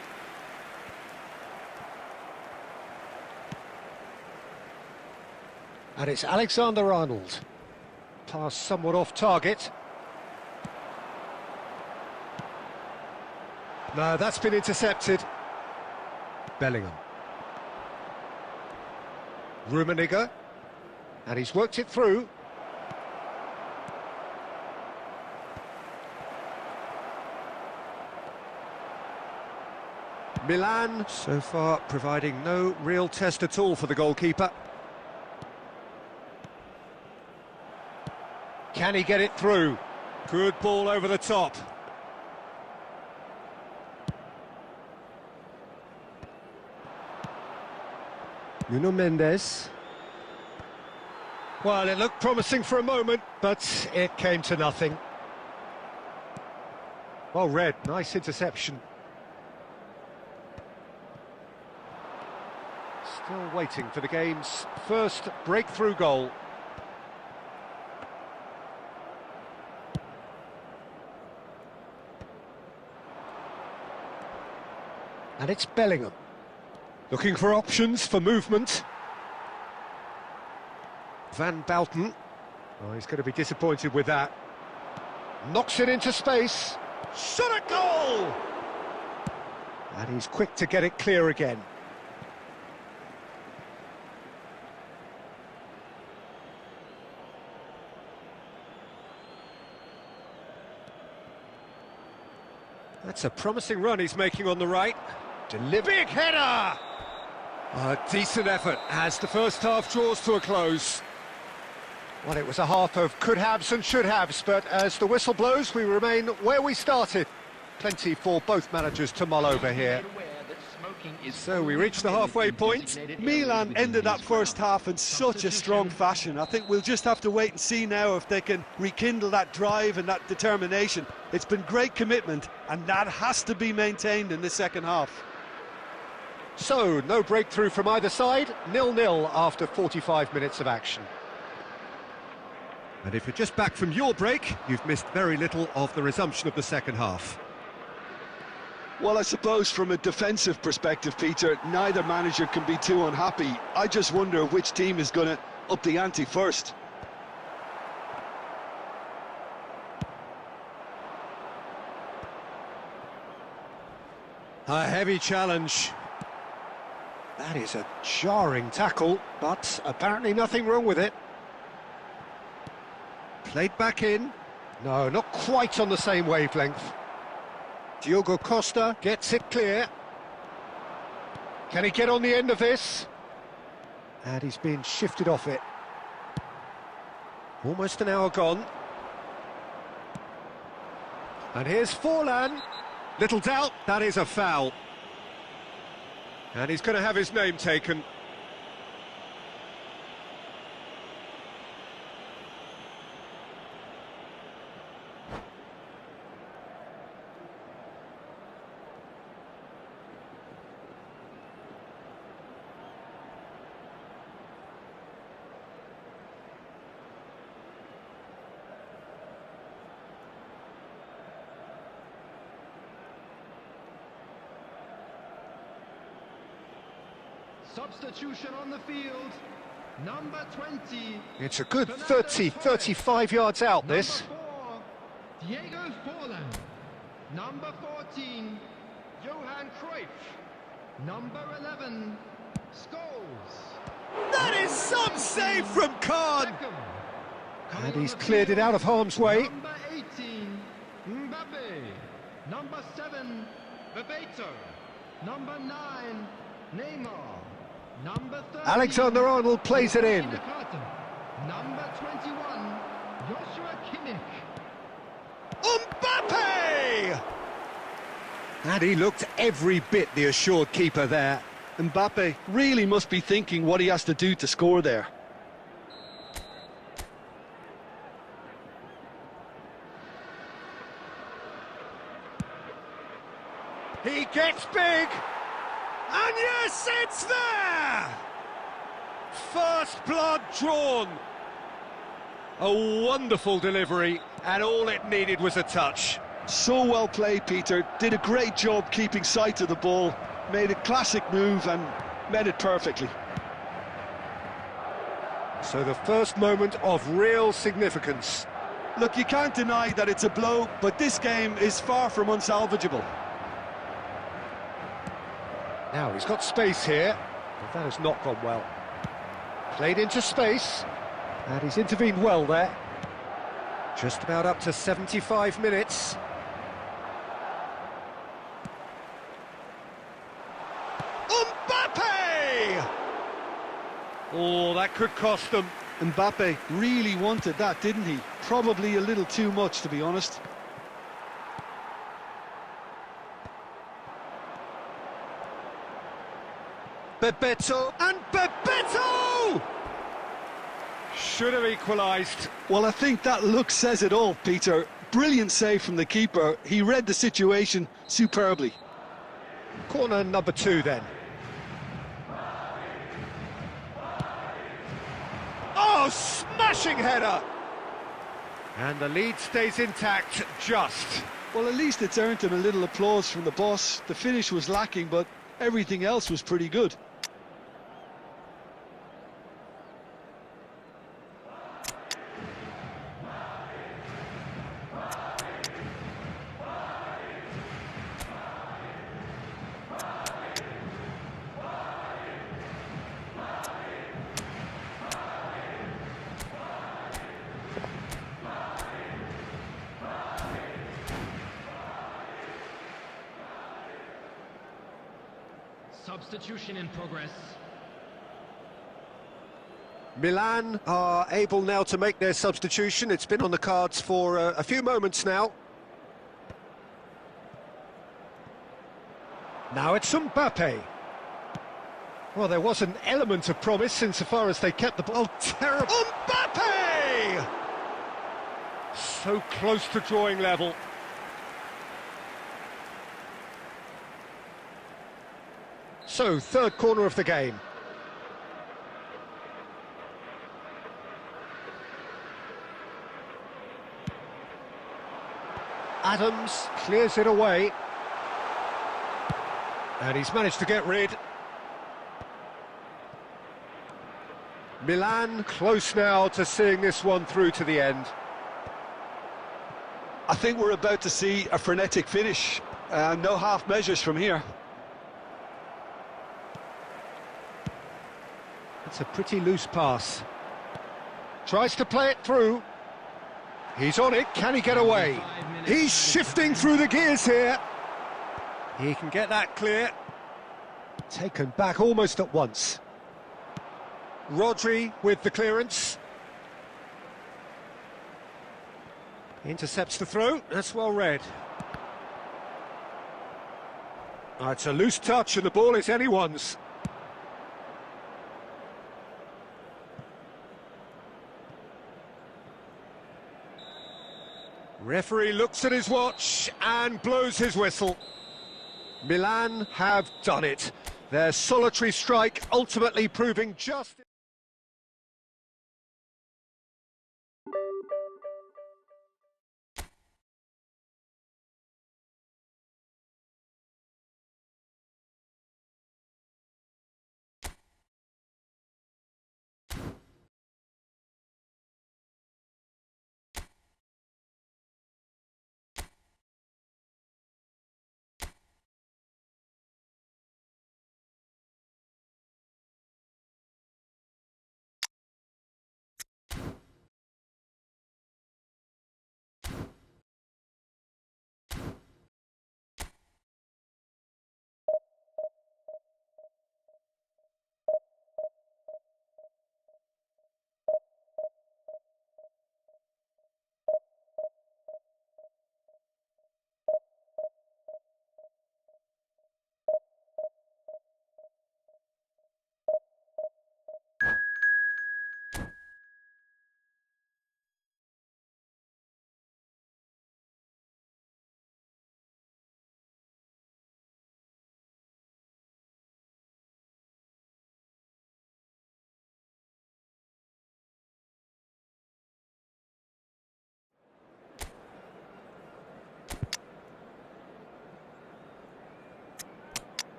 And it's Alexander-Arnold. Pass somewhat off target. No, that's been intercepted. Bellingham. Rummenigge. And he's worked it through. Milan, so far, providing no real test at all for the goalkeeper. Can he get it through? Good ball over the top. Nuno Mendes. Well, it looked promising for a moment, but it came to nothing. Well read, nice interception. Still waiting for the game's first breakthrough goal. And it's Bellingham. Looking for options for movement. Van Bouten. Oh, he's going to be disappointed with that. Knocks it into space. Shot a goal! And he's quick to get it clear again. That's a promising run he's making on the right. Big header! A decent effort as the first half draws to a close. Well, it was a half of could-haves and should-haves, but as the whistle blows, we remain where we started. Plenty for both managers to mull over here. So we reach the halfway point. Milan ended that first half in such a strong fashion. I think we'll just have to wait and see now if they can rekindle that drive and that determination. It's been great commitment, and that has to be maintained in the second half. So, no breakthrough from either side, 0-0 after 45 minutes of action. And if you're just back from your break, you've missed very little of the resumption of the second half. Well, I suppose from a defensive perspective, Peter, neither manager can be too unhappy. I just wonder which team is going to up the ante first. A heavy challenge. That is a jarring tackle, but apparently nothing wrong with it. Played back in. No, not quite on the same wavelength. Diogo Costa gets it clear. Can he get on the end of this? And he's been shifted off it. Almost an hour gone. And here's Forlan. Little doubt, that is a foul. And he's going to have his name taken. Substitution on the field, number 20. It's a good 30, 35 yards out, this. Number 4, Diego Forlan. Number 14, Johan Cruyff. Number 11, Scholes. That is some save from Kahn! Beckham. And he's cleared it out of harm's way. Number 18, Mbappe. Number 7, Bebeto. Number 9, Neymar. Number 13, Alexander-Arnold plays it in. Number 21, Joshua Kimmich. Mbappe! And he looked every bit the assured keeper there. Mbappe really must be thinking what he has to do to score there. He gets big! And yes, it's there! First blood drawn. A wonderful delivery, and all it needed was a touch. So well played, Peter. Did a great job keeping sight of the ball. Made a classic move and met it perfectly. So the first moment of real significance. Look, you can't deny that it's a blow, but this game is far from unsalvageable. Now he's got space here, but that has not gone well. Played into space, and he's intervened well there. Just about up to 75 minutes. Mbappe! Oh, that could cost them. Mbappe really wanted that, didn't he? Probably a little too much, to be honest. Bebeto, and Bebeto! Should have equalised. Well, I think that look says it all, Peter. Brilliant save from the keeper. He read the situation superbly. Corner number 2 then. Oh, smashing header! And the lead stays intact, just. Well, at least it's earned him a little applause from the boss. The finish was lacking, but everything else was pretty good. Substitution in progress. Milan are able now to make their substitution. It's been on the cards for a few moments now. Now it's Mbappe. Well, there was an element of promise insofar as they kept the ball. Oh, terrible! Mbappe! So close to drawing level. So, third corner of the game. Adams clears it away. And he's managed to get rid. Milan close now to seeing this one through to the end. I think we're about to see a frenetic finish. No half measures from here. It's a pretty loose pass. Tries to play it through. He's on it, can he get away? He's shifting through the gears here. He can get that clear. Taken back almost at once. Rodri with the clearance. Intercepts the throw, that's well read. It's a loose touch and the ball is anyone's. Referee looks at his watch and blows his whistle. Milan have done it. Their solitary strike ultimately proving just...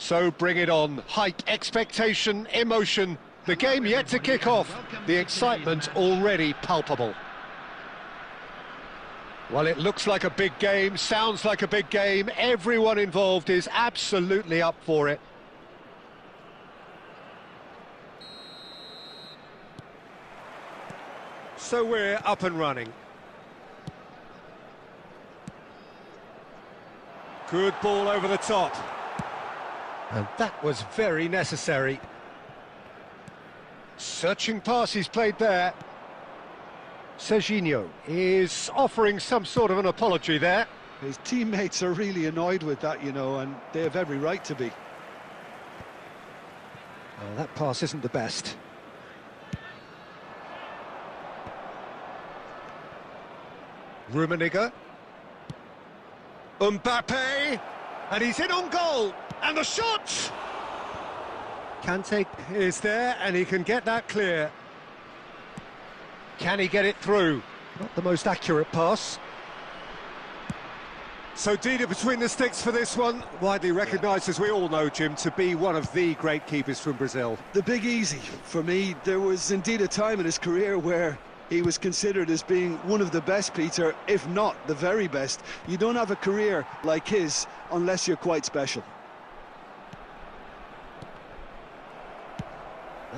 So bring it on. Hype, expectation, emotion. The game yet to kick off. The excitement already palpable. Well, it looks like a big game, sounds like a big game. Everyone involved is absolutely up for it. So we're up and running. Good ball over the top. And that was very necessary. Searching pass he's played there. Serginho is offering some sort of an apology there. His teammates are really annoyed with that, you know, and they have every right to be. Well, that pass isn't the best. Rummenigge. Mbappe. And he's in on goal. And the shot! Kante is there and he can get that clear. Can he get it through? Not the most accurate pass. So Dida between the sticks for this one. Widely recognised, as we all know, Jim, to be one of the great keepers from Brazil. The Big Easy, for me, there was indeed a time in his career where he was considered as being one of the best, Peter, if not the very best. You don't have a career like his unless you're quite special.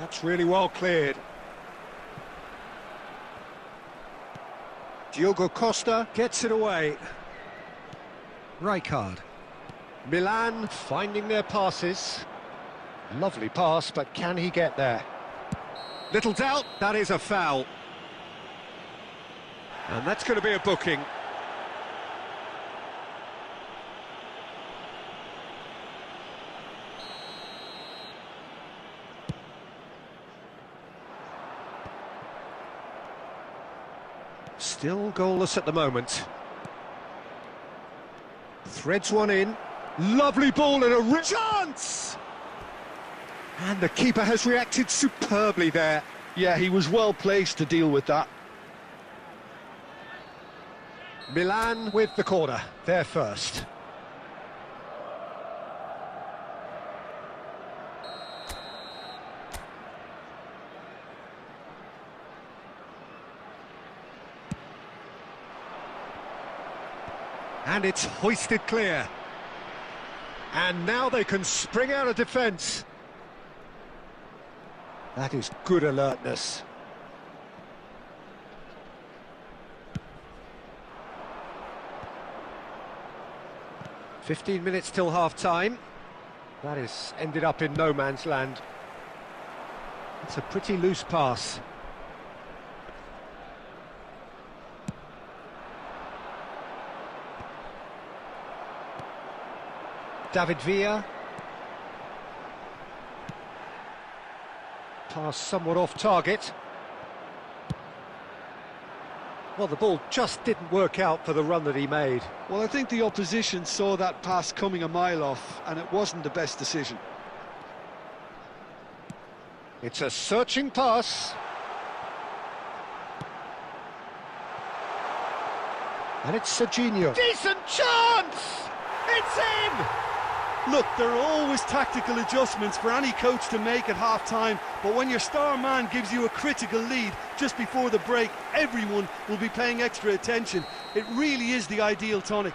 That's really well cleared. Diogo Costa gets it away. Rijkaard. Milan finding their passes. Lovely pass, but can he get there? Little doubt, that is a foul. And that's going to be a booking. Still goalless at the moment. Threads one in. Lovely ball and a chance! And the keeper has reacted superbly there. Yeah, he was well placed to deal with that. Milan with the corner, they're first. And it's hoisted clear. And now they can spring out of defence. That is good alertness. "15 minutes till half-time. That has ended up in no man's land. It's a pretty loose pass. David Villa. Pass somewhat off target. Well, the ball just didn't work out for the run that he made. Well, I think the opposition saw that pass coming a mile off, and it wasn't the best decision. It's a searching pass. And it's Serginho. Decent chance! It's in! Look, there are always tactical adjustments for any coach to make at half-time, but when your star man gives you a critical lead just before the break, everyone will be paying extra attention. It really is the ideal tonic.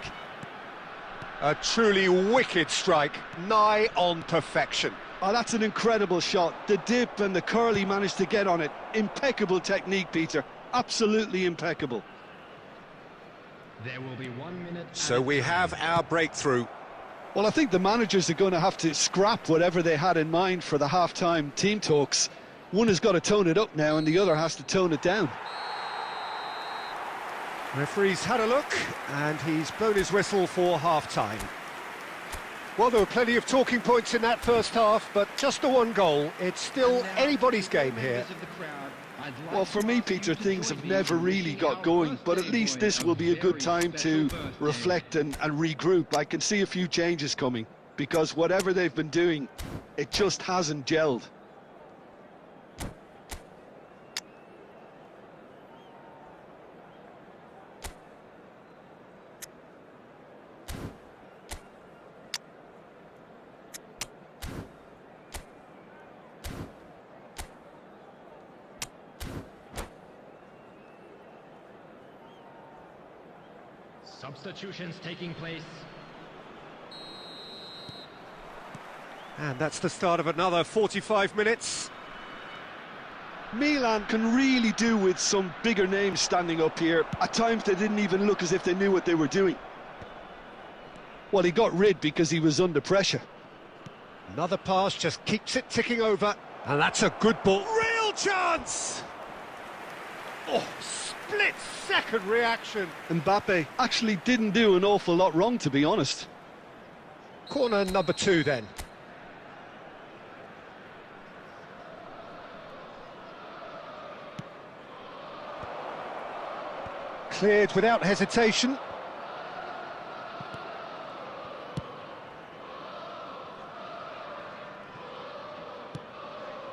A truly wicked strike, nigh on perfection. Oh, that's an incredible shot. The dip and the curl he managed to get on it. Impeccable technique, Peter. Absolutely impeccable. There will be 1 minute. So we have our breakthrough. Well, I think the managers are going to have to scrap whatever they had in mind for the half-time team talks. One has got to tone it up now and the other has to tone it down. Referee's had a look and he's blown his whistle for half-time. Well, there were plenty of talking points in that first half, but just the one goal. It's still anybody's game here. Well, for me, Peter, things have never really got going, but at least this will be a good time to reflect and regroup. I can see a few changes coming, because whatever they've been doing, it just hasn't gelled. Substitutions taking place. And that's the start of another 45 minutes. Milan can really do with some bigger names standing up here. At times they didn't even look as if they knew what they were doing. Well, he got rid because he was under pressure. Another pass just keeps it ticking over. And that's a good ball. Real chance! Oh, split-second reaction. Mbappe actually didn't do an awful lot wrong, to be honest. Corner number 2 then. Cleared without hesitation.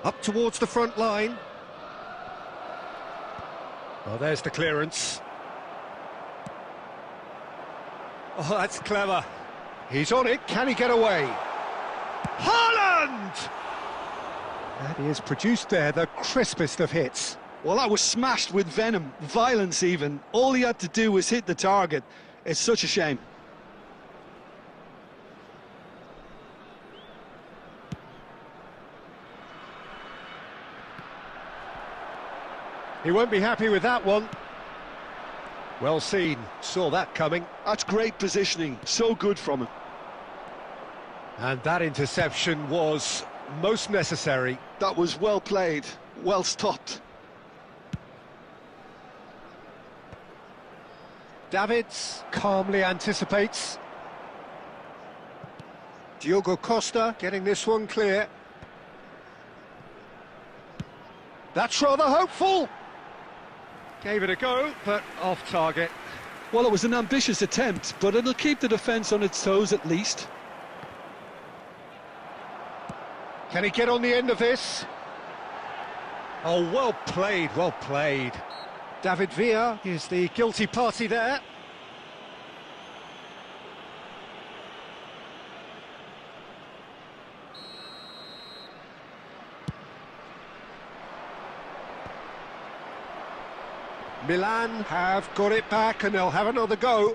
Up towards the front line. Well, there's the clearance. Oh, that's clever. He's on it. Can he get away? Haaland! And he has produced there the crispest of hits. Well, that was smashed with venom, violence even. All he had to do was hit the target. It's such a shame. He won't be happy with that one. Well seen, saw that coming. That's great positioning, so good from him. And that interception was most necessary. That was well played, well stopped. Davids calmly anticipates. Diogo Costa getting this one clear. That's rather hopeful. Gave it a go, but off target. Well, it was an ambitious attempt, but it'll keep the defence on its toes at least. Can he get on the end of this? Oh, well played, well played. David Villa is the guilty party there. Milan have got it back and they'll have another go.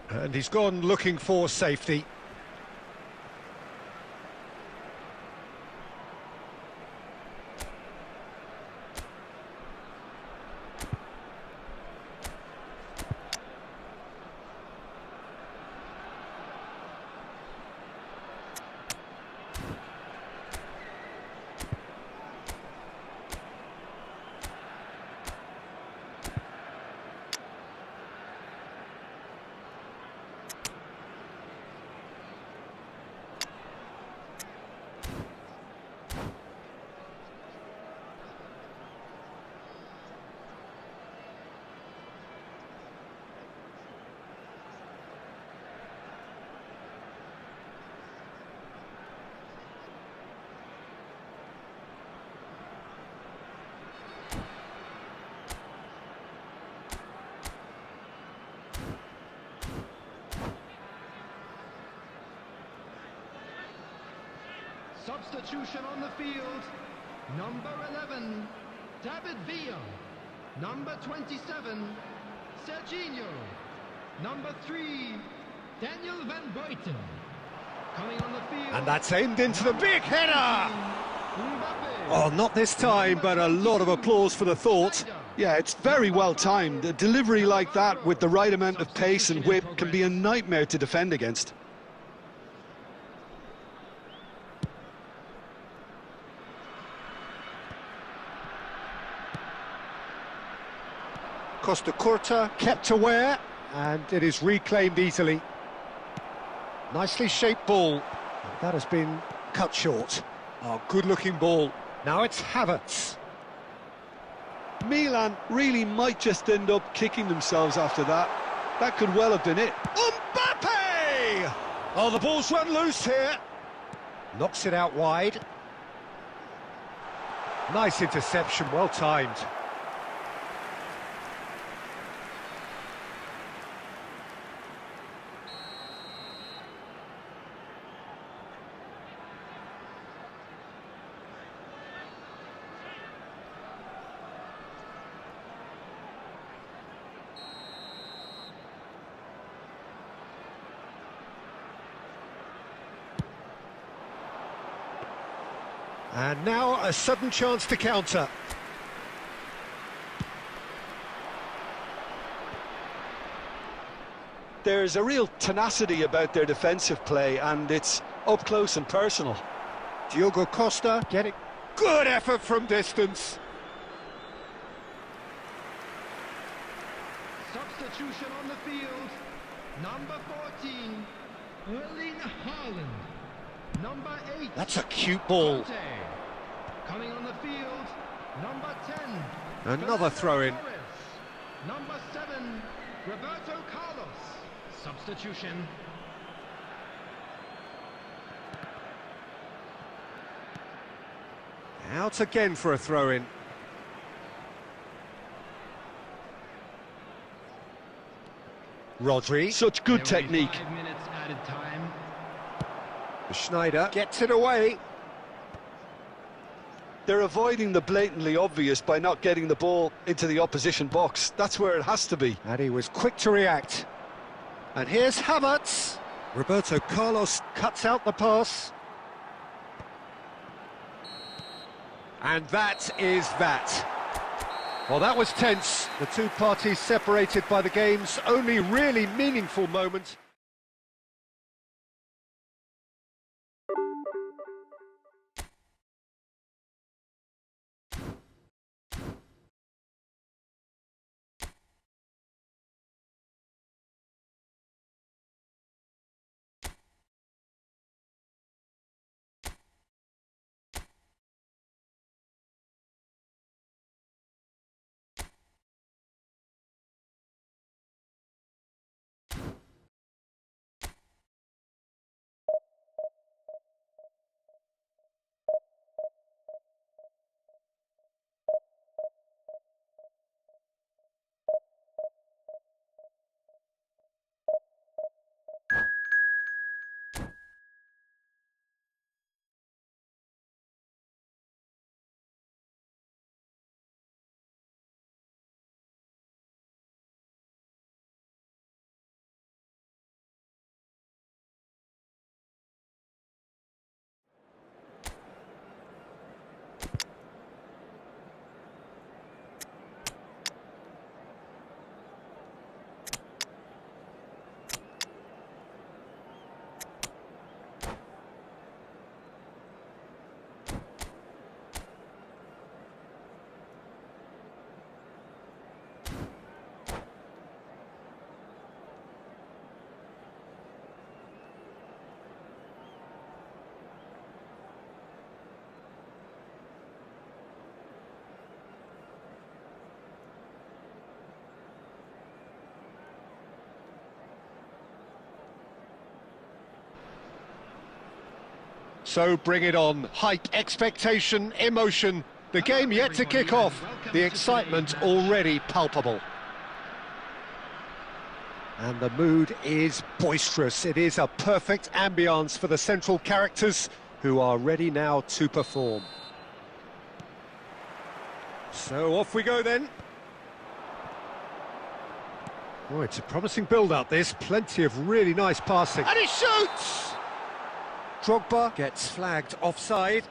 And he's gone looking for safety. Substitution on the field. Number 11, David Villa. Number 27, Serginho. Number 3, Daniel Van Buiten. Coming on the field. And that's aimed into the big header! Mbappe. Oh, not this time, but a lot of applause for the thought. Yeah, it's very well timed. A delivery like that with the right amount of pace and whip can be a nightmare to defend against. Costa Curta kept aware, and it is reclaimed easily. Nicely shaped ball. That has been cut short. Oh, good-looking ball. Now it's Havertz. Milan really might just end up kicking themselves after that. That could well have been it. Mbappe! Oh, the ball's run loose here. Knocks it out wide. Nice interception, well timed. And now a sudden chance to counter. There's a real tenacity about their defensive play, and it's up close and personal. Diogo Costa getting good effort from distance. Substitution on the field. Number 14, Erling Haaland. Number 8. That's a cute ball. Conte. Coming on the field, number 10. Another throw-in. Torres. Number 7, Roberto Carlos. Substitution. Out again for a throw-in. Rodri. Such good There will be technique. 5 minutes added time. Schneider gets it away. They're avoiding the blatantly obvious by not getting the ball into the opposition box. That's where it has to be. And he was quick to react. And here's Havertz. Roberto Carlos cuts out the pass. And that is that. Well, that was tense. The two parties separated by the game's only really meaningful moment. So bring it on. Hype, expectation, emotion. The game yet to kick off. The excitement already palpable. And the mood is boisterous. It is a perfect ambience for the central characters who are ready now to perform. So off we go then. Oh, it's a promising build-up this. Plenty of really nice passing. And he shoots! Drogba gets flagged offside.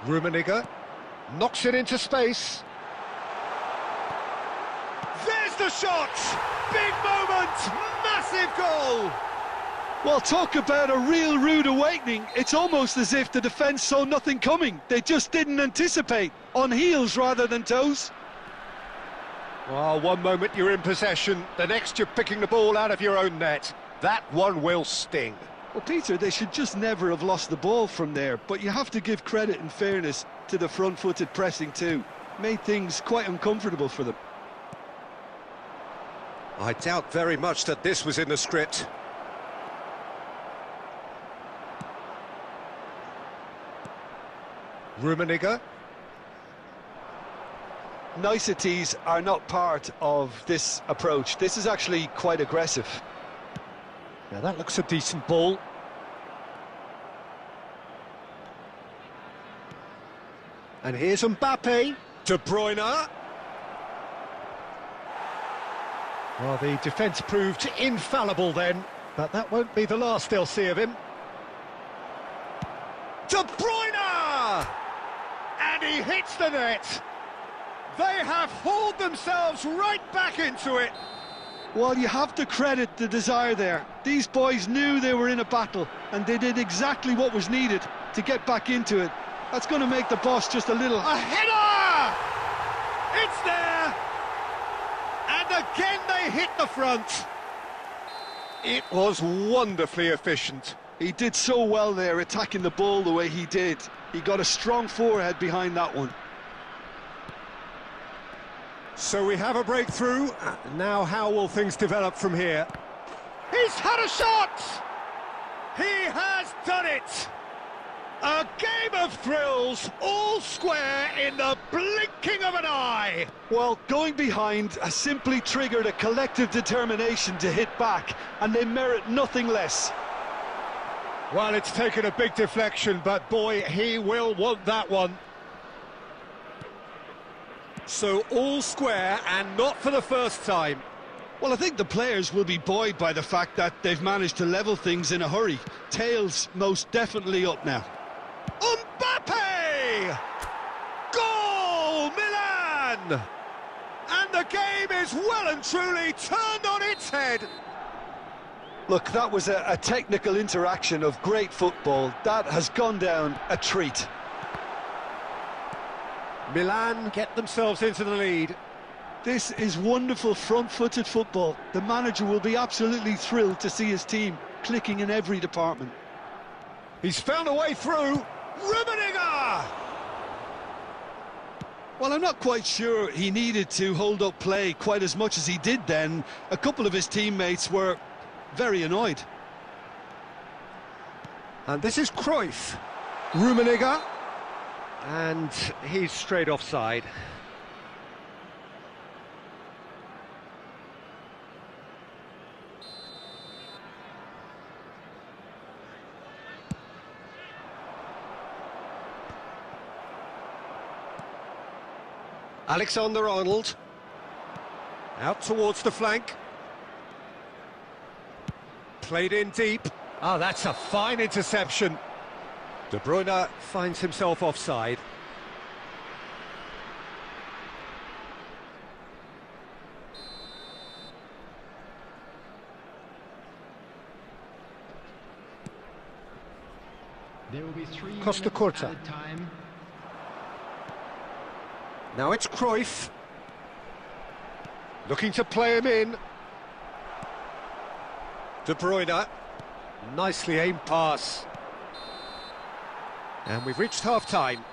Rummenigge knocks it into space. There's the shot! Big moment! Massive goal! Well, talk about a real rude awakening. It's almost as if the defence saw nothing coming. They just didn't anticipate. On heels rather than toes. Well, one moment you're in possession, the next you're picking the ball out of your own net. That one will sting. Well, Peter, they should just never have lost the ball from there, but you have to give credit and fairness to the front-footed pressing too. Made things quite uncomfortable for them. I doubt very much that this was in the script. Rummenigge. Niceties are not part of this approach. This is actually quite aggressive. Now that looks a decent ball. And here's Mbappe. De Bruyne. Well, the defence proved infallible then, but that won't be the last they'll see of him. De Bruyne! And he hits the net. They have hauled themselves right back into it. Well, you have to credit the desire there. These boys knew they were in a battle, and they did exactly what was needed to get back into it. That's going to make the boss just a little... A header! It's there! And again they hit the front. It was wonderfully efficient. He did so well there, attacking the ball the way he did. He got a strong forehead behind that one. So we have a breakthrough. Now how will things develop from here? He's had a shot! He has done it! A game of thrills, all square in the blinking of an eye! Well, going behind has simply triggered a collective determination to hit back, and they merit nothing less. Well, it's taken a big deflection, but boy, he will want that one. So all square, and not for the first time. Well, I think the players will be buoyed by the fact that they've managed to level things in a hurry. Tails most definitely up now. Mbappe! Goal, Milan! And the game is well and truly turned on its head. Look, that was a technical interaction of great football. That has gone down a treat. Milan get themselves into the lead. This is wonderful front-footed football. The manager will be absolutely thrilled to see his team clicking in every department. He's found a way through. Rummenigge! Well, I'm not quite sure he needed to hold up play quite as much as he did then. A couple of his teammates were very annoyed. And this is Cruyff. Rummenigge. And he's straight offside. Alexander-Arnold. Out towards the flank. Played in deep. Oh, that's a fine interception. De Bruyne finds himself offside. There will be 3 Costa minutes Curta. added time. Now it's Cruyff. Looking to play him in. De Bruyne. Nicely aimed pass. And we've reached half-time.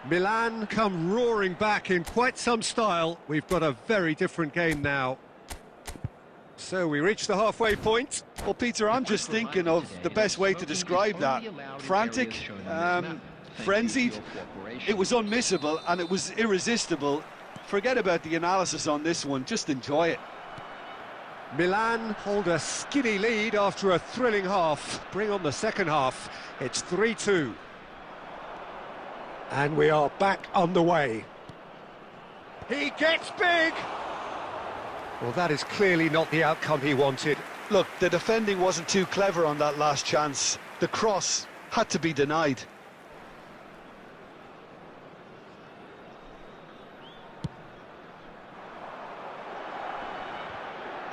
Milan come roaring back in quite some style. We've got a very different game now. So we reach the halfway point. Well, Peter, I'm just thinking of the best way to describe that. Frantic, frenzied. It was unmissable and it was irresistible. Forget about the analysis on this one, just enjoy it. Milan hold a skinny lead after a thrilling half. Bring on the second half. It's 3-2. And we are back on the way. He gets big! Well, that is clearly not the outcome he wanted. Look, the defending wasn't too clever on that last chance. The cross had to be denied.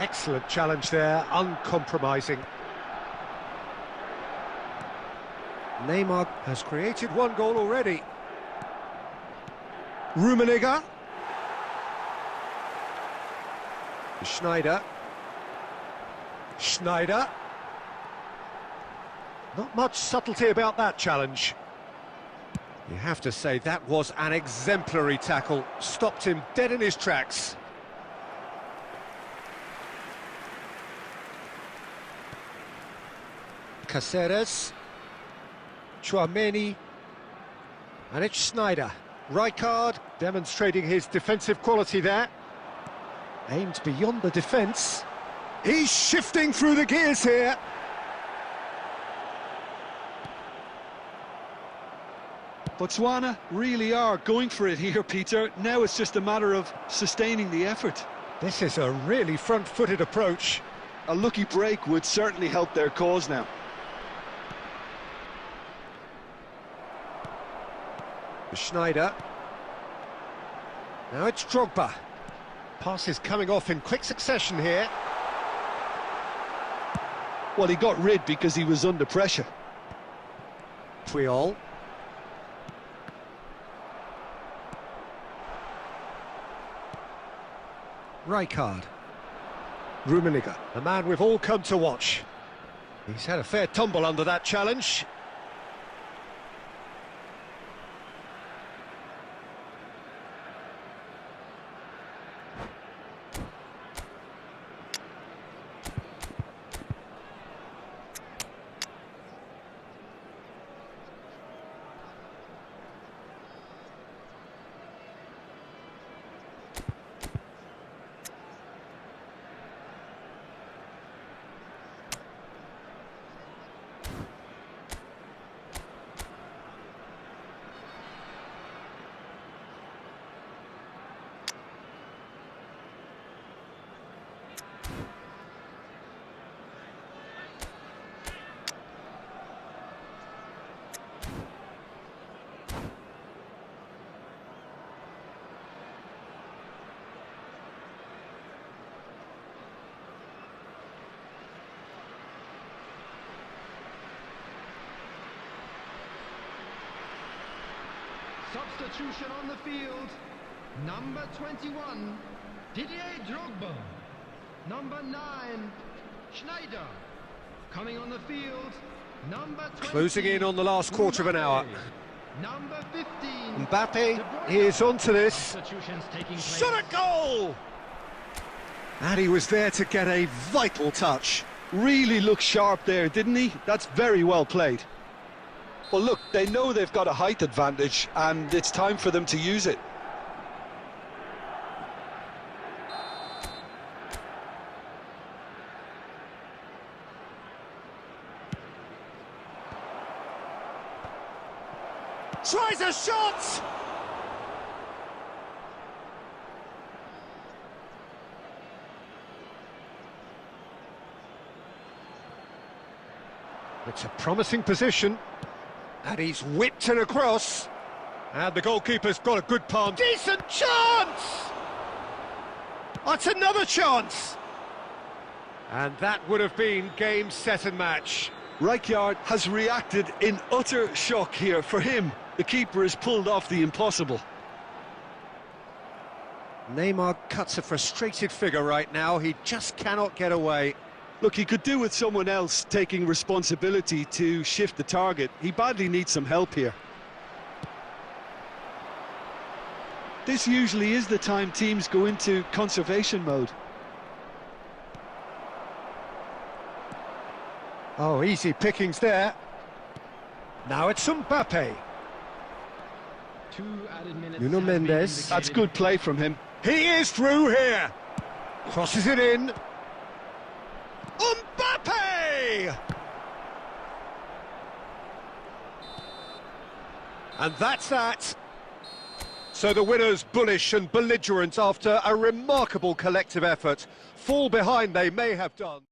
Excellent challenge there, uncompromising. Neymar has created one goal already. Rummenigge. Schneider. Not much subtlety about that challenge. You have to say that was an exemplary tackle. Stopped him dead in his tracks. Caceres. Tchouameni. And it's Schneider. Rijkaard demonstrating his defensive quality there. Aimed beyond the defence. He's shifting through the gears here. Botswana really are going for it here, Peter. Now it's just a matter of sustaining the effort. This is a really front-footed approach. A lucky break would certainly help their cause now. Schneider. Now it's Drogba. Passes coming off in quick succession here. Well, he got rid because he was under pressure. Puyol. Rijkaard. Rummenigge, the man we've all come to watch. He's had a fair tumble under that challenge. Substitution on the field. Number 21, Didier Drogba. Number 9, Schneider. Coming on the field, number 20. Closing in on the last quarter of an hour. Number 15. Mbappe is onto this. Shot at goal! And he was there to get a vital touch. Really looked sharp there, didn't he? That's very well played. Well, look, they know they've got a height advantage, and it's time for them to use it. Tries a shot! It's a promising position. And he's whipped it across. And the goalkeeper's got a good palm. Decent chance! That's another chance! And that would have been game, set and match. Rijkaard has reacted in utter shock here. For him, the keeper has pulled off the impossible. Neymar cuts a frustrated figure right now. He just cannot get away. Look, he could do with someone else taking responsibility to shift the target. He badly needs some help here. This usually is the time teams go into conservation mode. Oh, easy pickings there. Now it's Mbappe. 2 added minutes. Nuno have been Mendes. indicated. That's good play from him. He is through here. Crosses it in. Mbappe! And that's that. So the winners bullish and belligerent after a remarkable collective effort. Fall behind they may have done.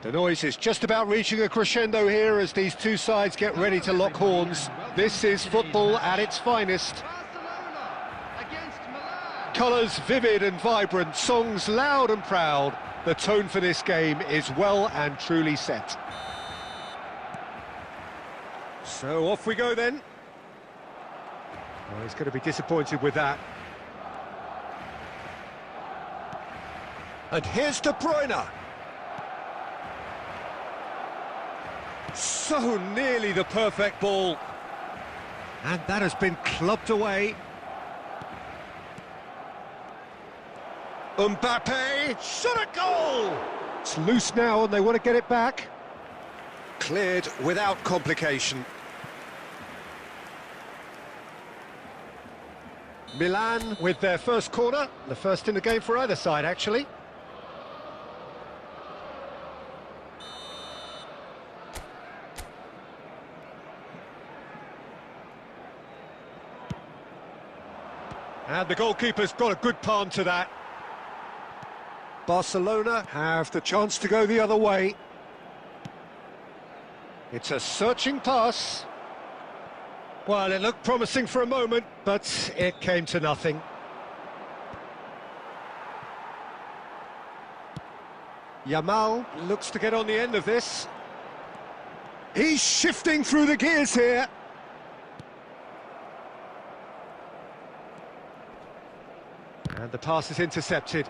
The noise is just about reaching a crescendo here as these two sides get ready to lock horns. This is football at its finest. Barcelona against Milan. Colours vivid and vibrant, songs loud and proud. The tone for this game is well and truly set. So off we go then. Oh, he's going to be disappointed with that. And here's De Bruyne. So nearly the perfect ball. And that has been clubbed away. Mbappe, shot a goal! It's loose now and they want to get it back. Cleared without complication. Milan with their first corner, the first in the game for either side actually. And the goalkeeper's got a good palm to that. Barcelona have the chance to go the other way. It's a searching pass. Well, it looked promising for a moment, but it came to nothing. Yamal looks to get on the end of this. He's shifting through the gears here. And the pass is intercepted.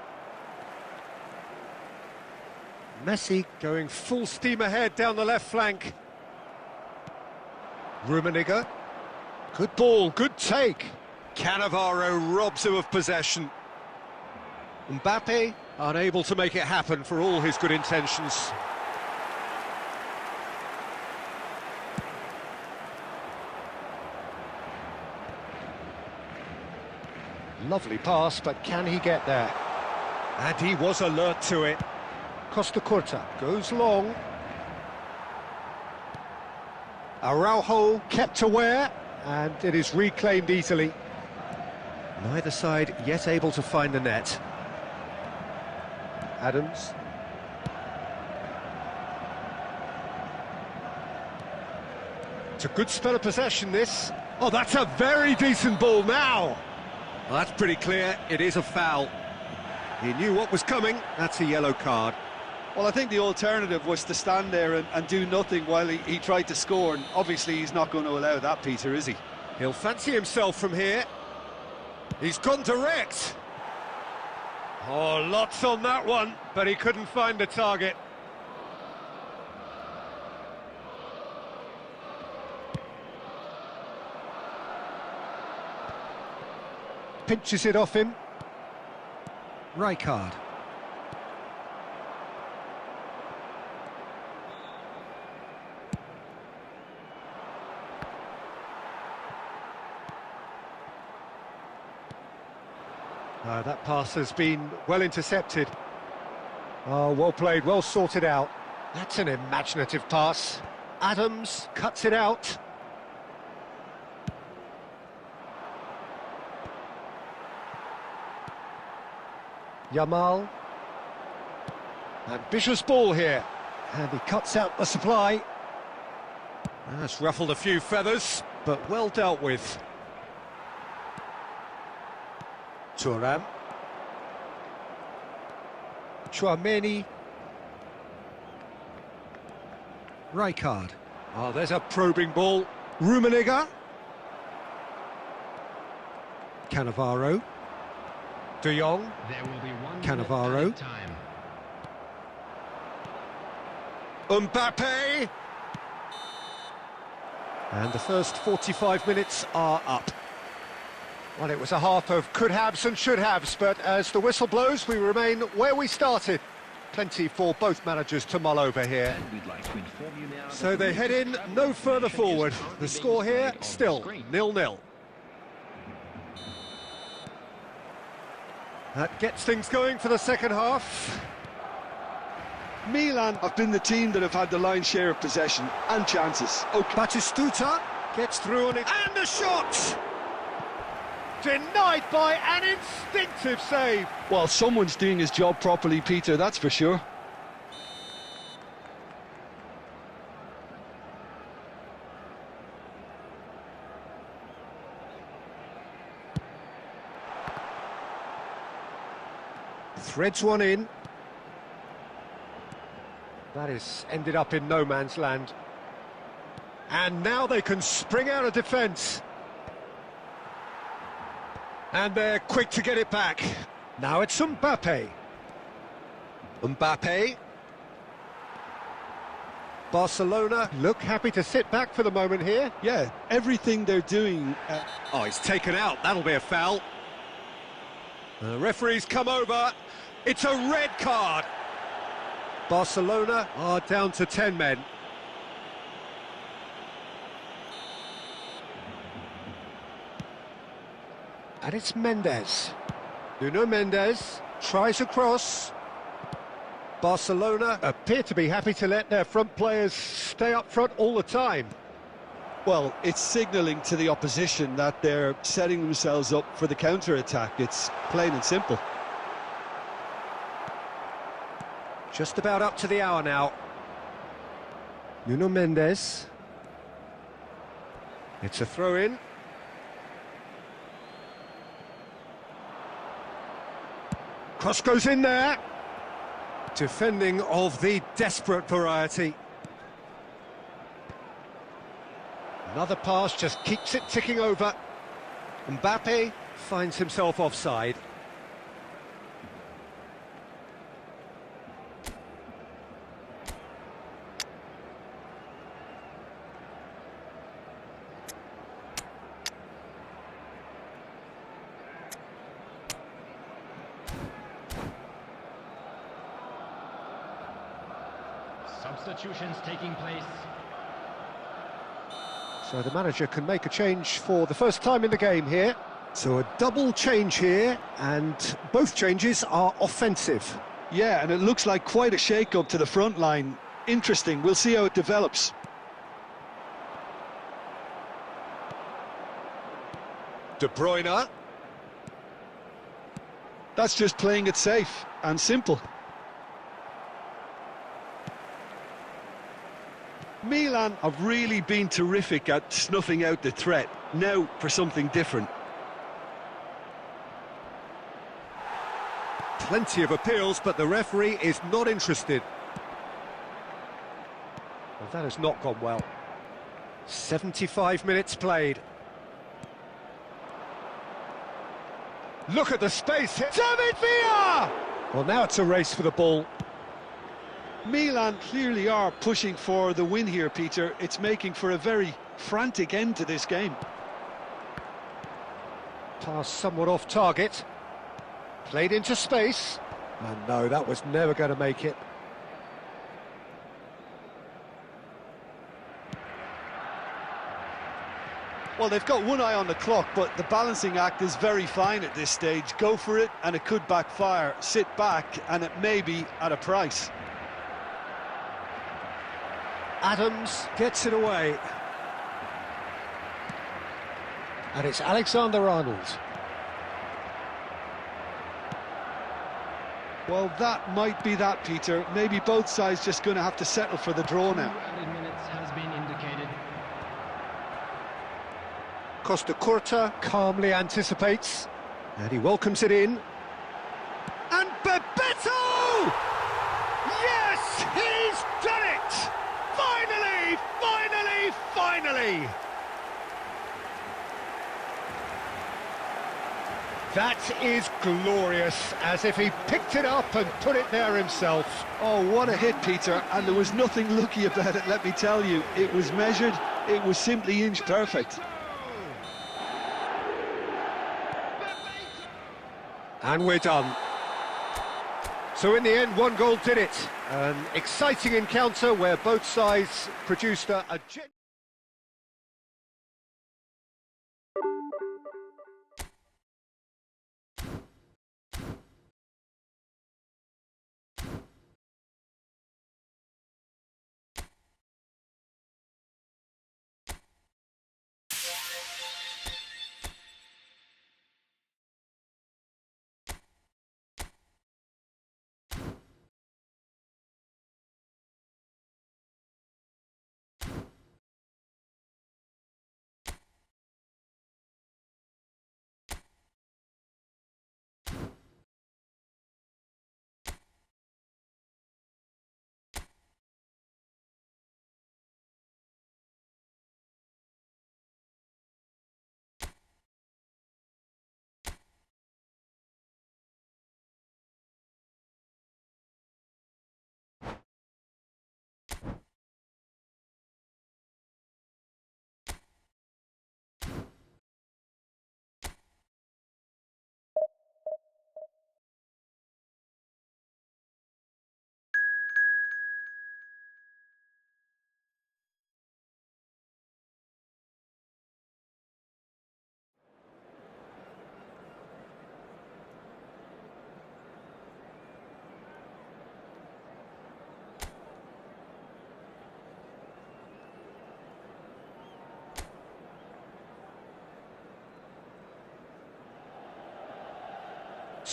Messi going full steam ahead down the left flank. Rummenigge. Good ball, good take. Cannavaro robs him of possession. Mbappe unable to make it happen for all his good intentions. Lovely pass, but can he get there? And he was alert to it. Costa Curta goes long. Araujo kept aware, and it is reclaimed easily. Neither side yet able to find the net. Adams. It's a good spell of possession, this. Oh, that's a very decent ball now. Well, that's pretty clear. It is a foul. He knew what was coming. That's a yellow card. Well, I think the alternative was to stand there and do nothing while he tried to score, and obviously he's not going to allow that, Peter, is he? He'll fancy himself from here. He's gone direct. Oh, lots on that one, but he couldn't find the target. Pinches it off him. Rijkaard. That pass has been well intercepted. Oh, well played, well sorted out. That's an imaginative pass. Adams cuts it out. Yamal. Ambitious ball here. And he cuts out the supply. That's ruffled a few feathers, but well dealt with. Thuram. Tchouaméni. Rijkaard. Oh, there's a probing ball. Rummenigge. Cannavaro. De Jong. There will be 1 Cannavaro. minute time. Mbappe. And the first 45 minutes are up. Well, it was a half of could-haves and should-haves, but as the whistle blows, we remain where we started. Plenty for both managers to mull over here. So they head in no further forward. The score here, still 0-0. That gets things going for the second half. Milan have been the team that have had the lion's share of possession and chances. Okay. Batistuta gets through on it, and a shot! Denied by an instinctive save. Well, someone's doing his job properly, Peter, that's for sure. Threads one in. That is ended up in no man's land. And now they can spring out of defence. And they're quick to get it back. Now it's Mbappe. Mbappe. Barcelona look happy to sit back for the moment here. Yeah, everything they're doing... Oh, he's taken out. That'll be a foul. The referee's come over. It's a red card. Barcelona are down to 10 men. And it's Mendes. Nuno Mendes tries a cross. Barcelona appear to be happy to let their front players stay up front all the time. Well, it's signalling to the opposition that they're setting themselves up for the counter-attack. It's plain and simple. Just about up to the hour now. Nuno Mendes. It's a throw-in. Cross goes in there. Defending of the desperate variety. Another pass just keeps it ticking over. Mbappe finds himself offside. Substitutions taking place. So the manager can make a change for the first time in the game here. So a double change here, and both changes are offensive. Yeah, and it looks like quite a shake-up to the front line. Interesting, we'll see how it develops. De Bruyne. That's just playing it safe and simple. Milan have really been terrific at snuffing out the threat. Now for something different. Plenty of appeals, but the referee is not interested. Well, that has not gone well. 75 minutes played. Look at the space here. David Villa! Well, now it's a race for the ball. Milan clearly are pushing for the win here, Peter. It's making for a very frantic end to this game. Pass somewhat off target. Played into space. And no, that was never going to make it. Well, they've got one eye on the clock, but the balancing act is very fine at this stage. Go for it, and it could backfire. Sit back, and it may be at a price. Adams gets it away. And it's Alexander-Arnold. Well, that might be that, Peter. Maybe both sides just going to have to settle for the draw now. 2 added minutes has been indicated. Costa Curta calmly anticipates. And he welcomes it in. And Bebeto! Yes, he's done it! Finally, finally, finally! That is glorious, as if he picked it up and put it there himself. Oh, what a hit, Peter, and there was nothing lucky about it, let me tell you. It was measured, it was simply inch perfect. And we're done. So in the end, one goal did it. An exciting encounter where both sides produced a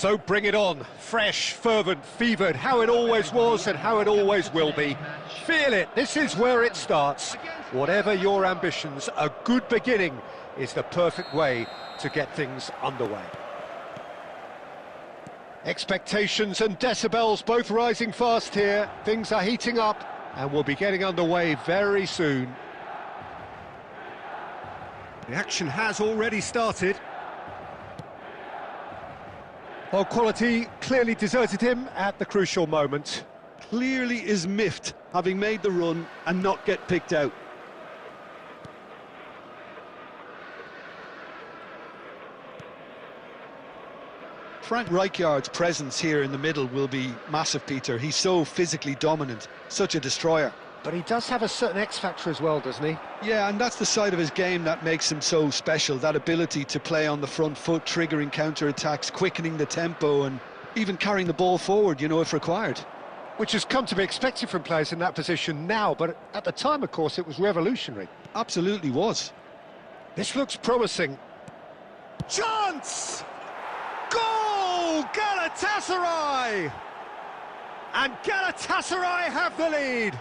So bring it on, fresh, fervent, fevered, how it always was and how it always will be. Feel it, this is where it starts. Whatever your ambitions, a good beginning is the perfect way to get things underway. Expectations and decibels both rising fast here. Things are heating up and we'll be getting underway very soon. The action has already started. Well, quality clearly deserted him at the crucial moment. Clearly is miffed, having made the run and not get picked out. Frank Rijkaard's presence here in the middle will be massive, Peter. He's so physically dominant, such a destroyer. But he does have a certain X-factor as well, doesn't he? Yeah, and that's the side of his game that makes him so special, that ability to play on the front foot, triggering counter-attacks, quickening the tempo, and even carrying the ball forward, you know, if required. Which has come to be expected from players in that position now, but at the time, of course, it was revolutionary. Absolutely was. This looks promising. Chance! Goal! Galatasaray! And Galatasaray have the lead.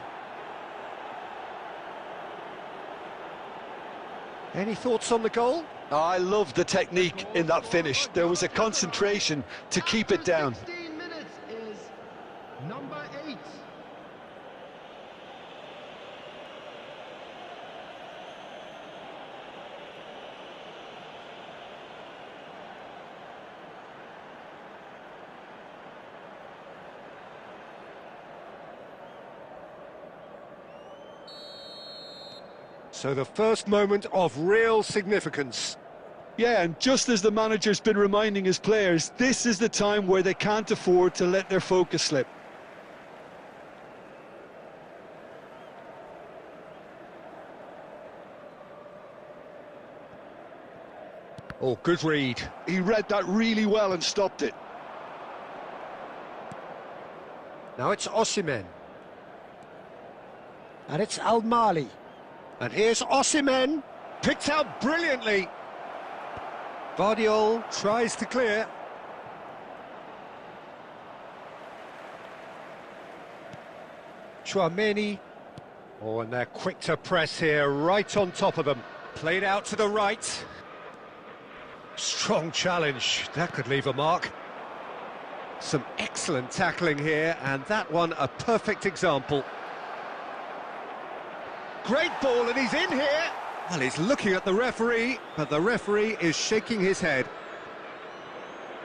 Any thoughts on the goal? I love the technique in that finish. There was a concentration to keep it down. 16 minutes is number 8. So the first moment of real significance. Yeah, and just as the manager's been reminding his players, this is the time where they can't afford to let their focus slip. Oh, good read. He read that really well and stopped it. Now it's Osimhen. And it's Al-Mali. And here's Osimhen, picked out brilliantly. Vardiol tries to clear. Chouameni. Oh, and they're quick to press here, right on top of them. Played out to the right. Strong challenge, that could leave a mark. Some excellent tackling here, and that one a perfect example. Great ball, and he's in here. Well, he's looking at the referee, but the referee is shaking his head.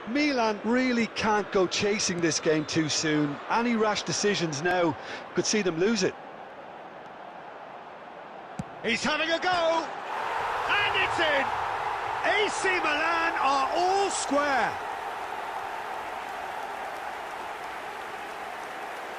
Milan really can't go chasing this game too soon. Any rash decisions now could see them lose it. He's having a go, and it's in. AC Milan are all square.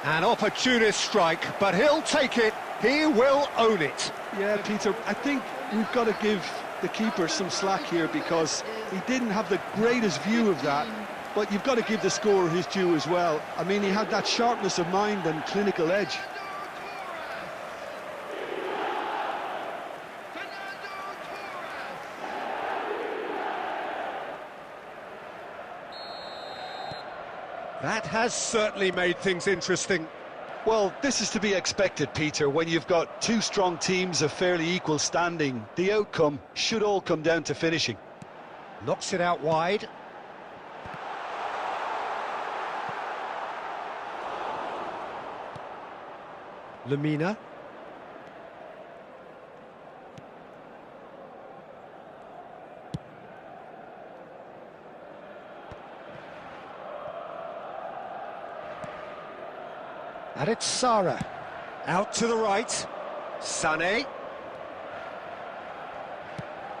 An opportunist strike, but he'll take it. He will own it. Yeah, Peter, I think we've got to give the keeper some slack here because he didn't have the greatest view of that, but you've got to give the scorer his due as well. I mean, he had that sharpness of mind and clinical edge. That has certainly made things interesting. Well, this is to be expected, Peter. When you've got two strong teams of fairly equal standing, the outcome should all come down to finishing. Knocks it out wide. Lemina. And it's Sara. Out to the right. Sané.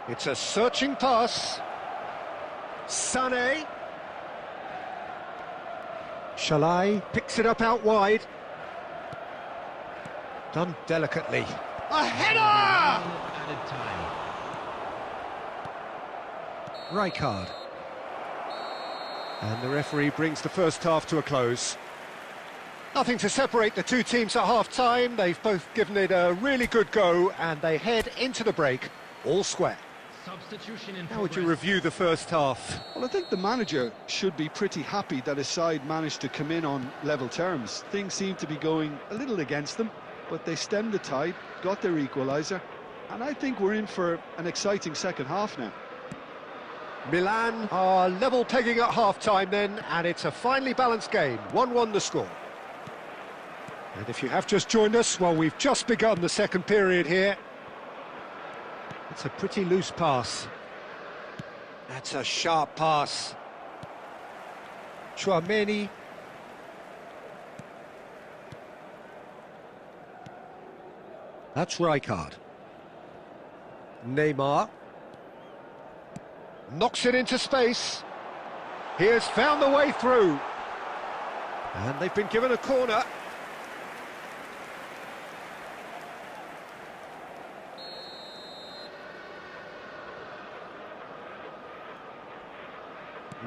It's a searching pass. Sané. Shalai picks it up out wide. Done delicately. A header! Added time. Rijkaard. And the referee brings the first half to a close. Nothing to separate the two teams at half-time. They've both given it a really good go, and they head into the break all square. Substitution in How would you progress. review the first half? Well, I think the manager should be pretty happy that his side managed to come in on level terms. Things seem to be going a little against them, but they stemmed the tide, got their equaliser, and I think we're in for an exciting second half now. Milan are level pegging at half-time then, and it's a finely balanced game. 1-1 the score. And if you have just joined us, well, we've just begun the second period here. It's a pretty loose pass. That's a sharp pass. Chouameni. That's Rijkaard. Neymar. Knocks it into space. He has found the way through. And they've been given a corner.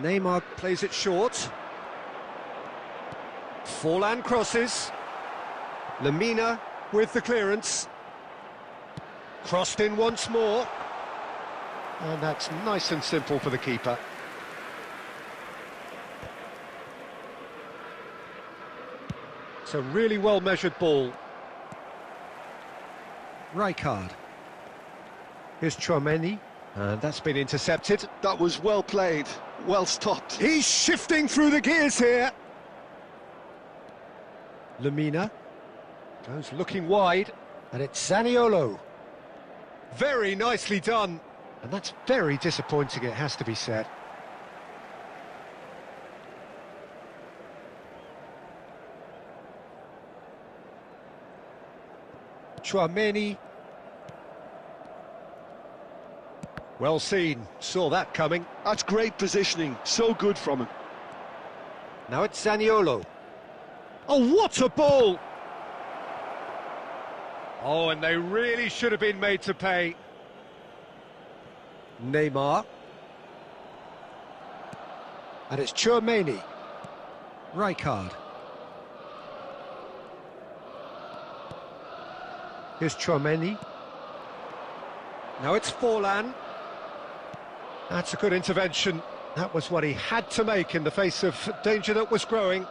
Neymar plays it short. Forlan crosses. Lemina with the clearance. Crossed in once more. And that's nice and simple for the keeper. It's a really well-measured ball. Rijkaard. Here's Tchouaméni, and that's been intercepted. That was well played, well stopped. He's shifting through the gears here. Lemina goes looking wide, and it's Zaniolo. Very nicely done, and that's very disappointing, it has to be said. Tchouaméni. Well seen, saw that coming. That's great positioning, so good from him. Now it's Zaniolo. Oh, what a ball! Oh, and they really should have been made to pay. Neymar. And it's Tchouaméni. Rijkaard. Here's Tchouaméni. Now it's Forlan. That's a good intervention. That was what he had to make in the face of danger that was growing.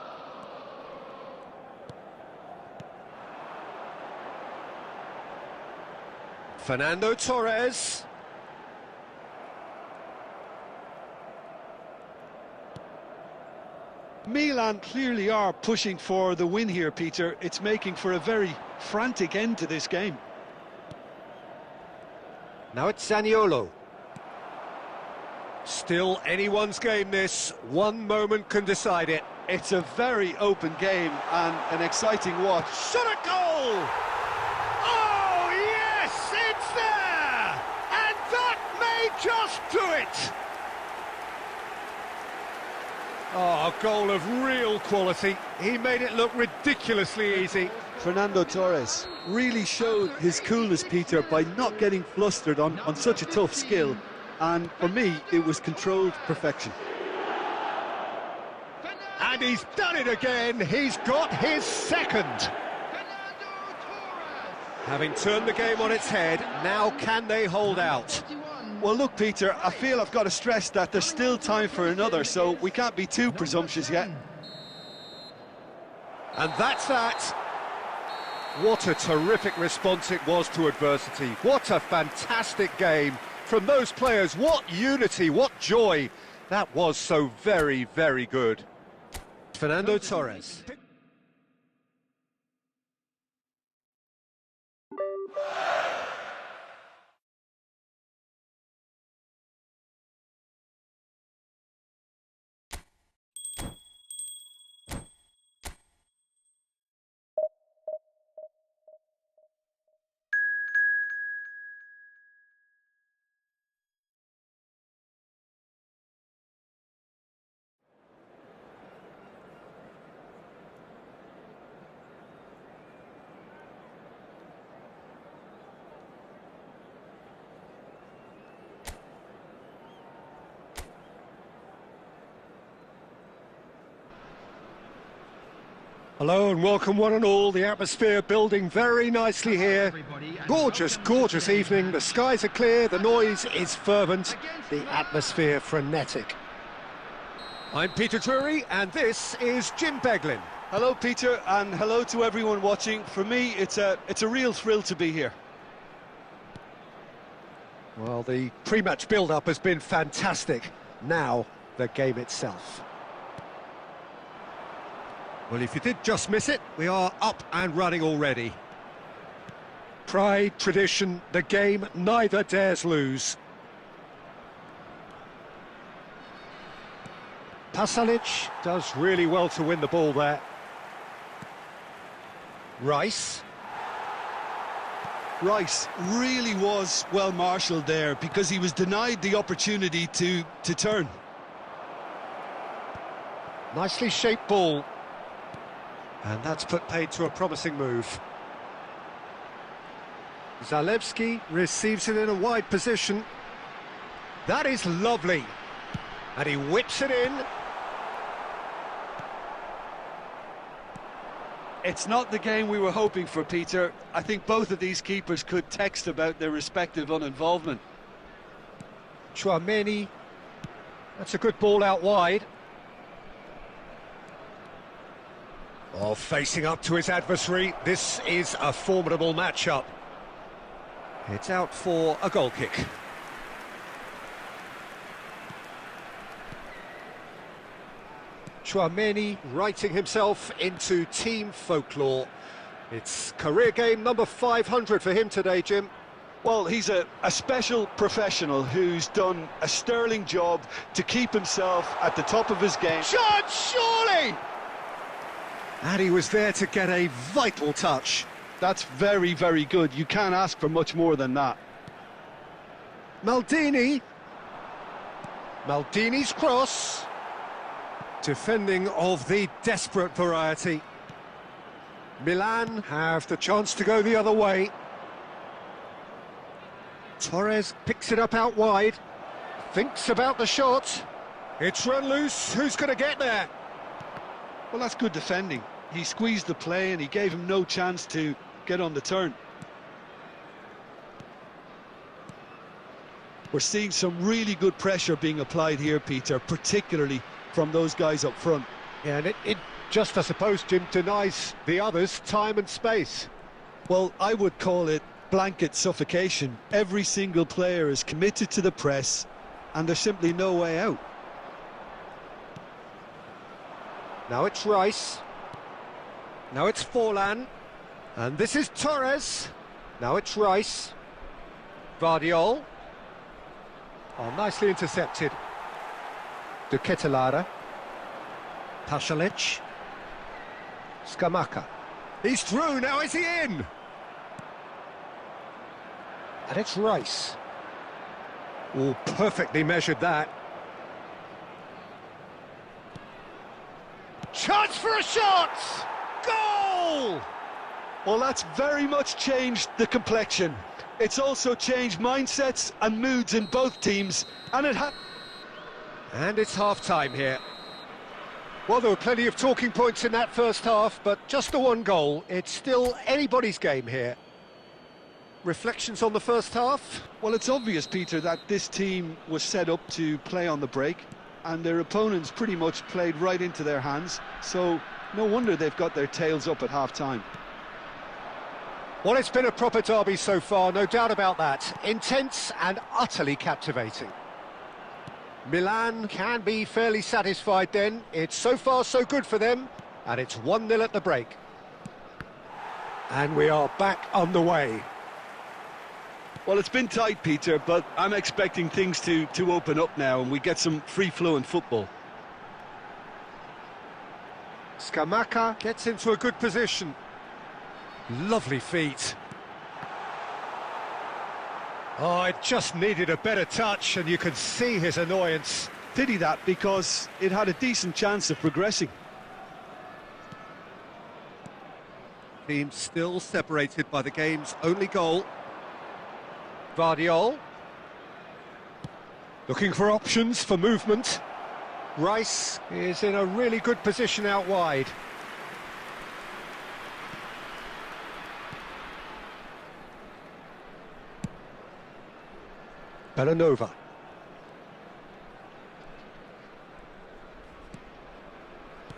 Fernando Torres. Milan clearly are pushing for the win here, Peter. It's making for a very frantic end to this game. Now it's Zaniolo. Still anyone's game, this. One moment can decide it. It's a very open game and an exciting watch. Shot a goal! Oh, yes, it's there! And that may just do it! Oh, a goal of real quality. He made it look ridiculously easy. Fernando Torres really showed his coolness, Peter, by not getting flustered on such a tough skill. And for me, it was controlled perfection. And he's done it again. He's got his second. Having turned the game on its head, now can they hold out? Well, look, Peter, I feel I've got to stress that there's still time for another, so we can't be too presumptuous yet. And that's that. What a terrific response it was to adversity. What a fantastic game from those players. What unity, what joy. That was so very, very good. Fernando Torres. Hello and welcome one and all. The atmosphere building very nicely here. Gorgeous, gorgeous evening. The skies are clear, the noise is fervent, the atmosphere frenetic. I'm Peter Drury and this is Jim Beglin. Hello, Peter, and hello to everyone watching. For me, it's a real thrill to be here. Well, the pre-match build-up has been fantastic. Now, the game itself. Well, if you did just miss it, we are up and running already. Pride, tradition, the game neither dares lose. Pasalic does really well to win the ball there. Rice. Rice really was well marshalled there because he was denied the opportunity to turn. Nicely shaped ball. And that's put paid to a promising move. Zalewski receives it in a wide position. That is lovely. And he whips it in. It's not the game we were hoping for, Peter. I think both of these keepers could text about their respective uninvolvement. Tchouaméni. That's a good ball out wide. Oh, facing up to his adversary. This is a formidable matchup. It's out for a goal kick. Tchouaméni writing himself into team folklore. It's career game number 500 for him today, Jim. Well, he's a special professional who's done a sterling job to keep himself at the top of his game. Shot, surely! And he was there to get a vital touch. That's very, very good. You can't ask for much more than that. Maldini. Maldini's cross. Defending of the desperate variety. Milan have the chance to go the other way. Torres picks it up out wide. Thinks about the shot. It's run loose. Who's going to get there? Well, that's good defending. He squeezed the play and he gave him no chance to get on the turn. We're seeing some really good pressure being applied here, Peter, particularly from those guys up front. Yeah, and it just, I suppose, Jim, denies the others time and space. Well, I would call it blanket suffocation. Every single player is committed to the press and there's simply no way out. Now it's Rice. Now it's Forlan. And this is Torres. Now it's Rice. Vardiol. Oh, nicely intercepted. De Ketelara. Pasalic. Scamacca. He's through, now is he in? And it's Rice. Oh, perfectly measured that. Chance for a shot! Goal! Well, that's very much changed the complexion. It's also changed mindsets and moods in both teams, and And it's half-time here. Well, there were plenty of talking points in that first half, but just the one goal. It's still anybody's game here. Reflections on the first half? Well, it's obvious, Peter, that this team was set up to play on the break, and their opponents pretty much played right into their hands, so no wonder they've got their tails up at half-time. Well, it's been a proper derby so far, no doubt about that. Intense and utterly captivating. Milan can be fairly satisfied then. It's so far so good for them, and it's 1-0 at the break. And we are back underway. Well, it's been tight, Peter, but I'm expecting things to open up now and we get some free-flowing football. Scamacca gets into a good position. Lovely feet. Oh, it just needed a better touch, and you can see his annoyance. Pity that, because it had a decent chance of progressing. Team still separated by the game's only goal. Vardiol. Looking for options for movement. Rice is in a really good position out wide. Belanova.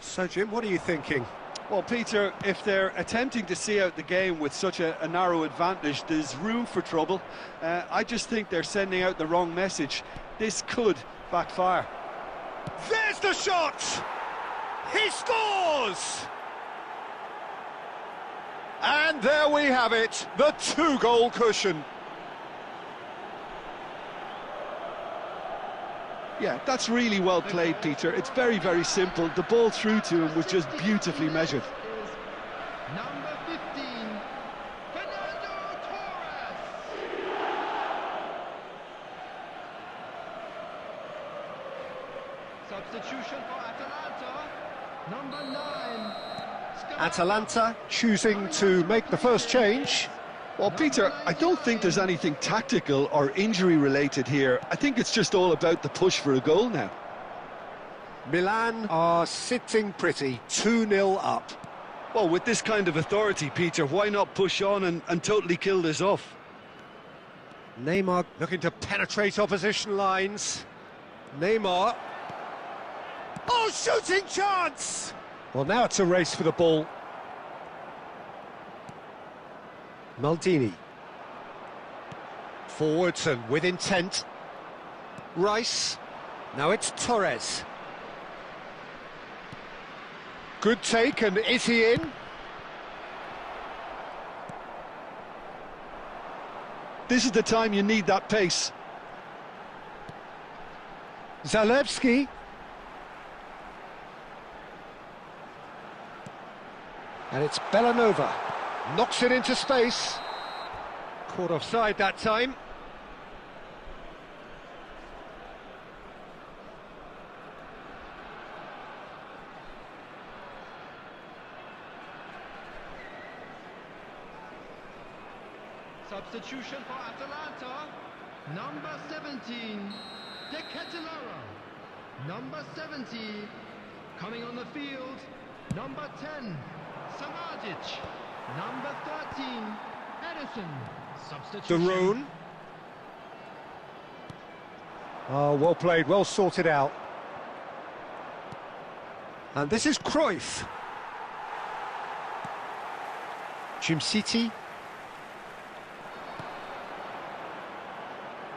So, Jim, what are you thinking? Well, Peter, if they're attempting to see out the game with such a narrow advantage, there's room for trouble. I just think they're sending out the wrong message. This could backfire. There's the shot! He scores! And there we have it, the two-goal cushion. Yeah, that's really well played, Peter. It's very, very simple. The ball through to him was just beautifully measured. Number 15, Fernando Torres. Substitution for Atalanta, number 9. Atalanta choosing to make the first change. Well, Peter, I don't think there's anything tactical or injury related here. I think it's just all about the push for a goal now. Milan are sitting pretty, 2-0 up. Well, with this kind of authority, Peter, why not push on and totally kill this off? Neymar looking to penetrate opposition lines. Neymar. Oh, shooting chance! Well, now it's a race for the ball. Maldini. Forwards and with intent. Rice. Now it's Torres. Good take, and is he in? This is the time you need that pace. Zalewski. And it's Bellanova. Knocks it into space. Caught offside that time. Substitution for Atalanta. Number 17, De Ketelaere. Number 70, coming on the field. Number 10, Samardžić. Number 13, Edison. Substitution. Darone. Oh, well played, well sorted out. And this is Cruyff. City.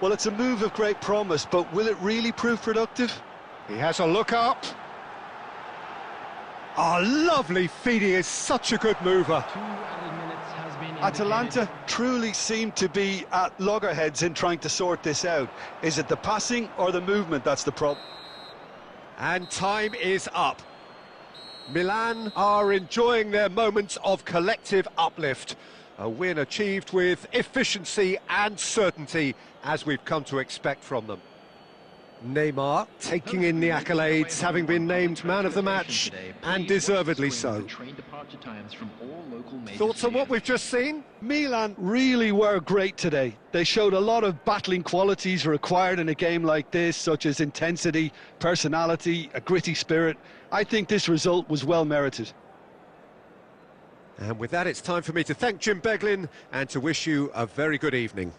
Well, it's a move of great promise, but will it really prove productive? He has a look up. Oh, lovely feed. He is such a good mover. 2 added minutes has been Atalanta indicated. truly seem to be at loggerheads in trying to sort this out. Is it the passing or the movement that's the problem? And time is up. Milan are enjoying their moments of collective uplift. A win achieved with efficiency and certainty, as we've come to expect from them. Neymar taking in the accolades, having been named man of the match, and deservedly so. Thoughts on what we've just seen? Milan really were great today. They showed a lot of battling qualities required in a game like this, such as intensity, personality, a gritty spirit. I think this result was well merited. And with that, it's time for me to thank Jim Beglin and to wish you a very good evening.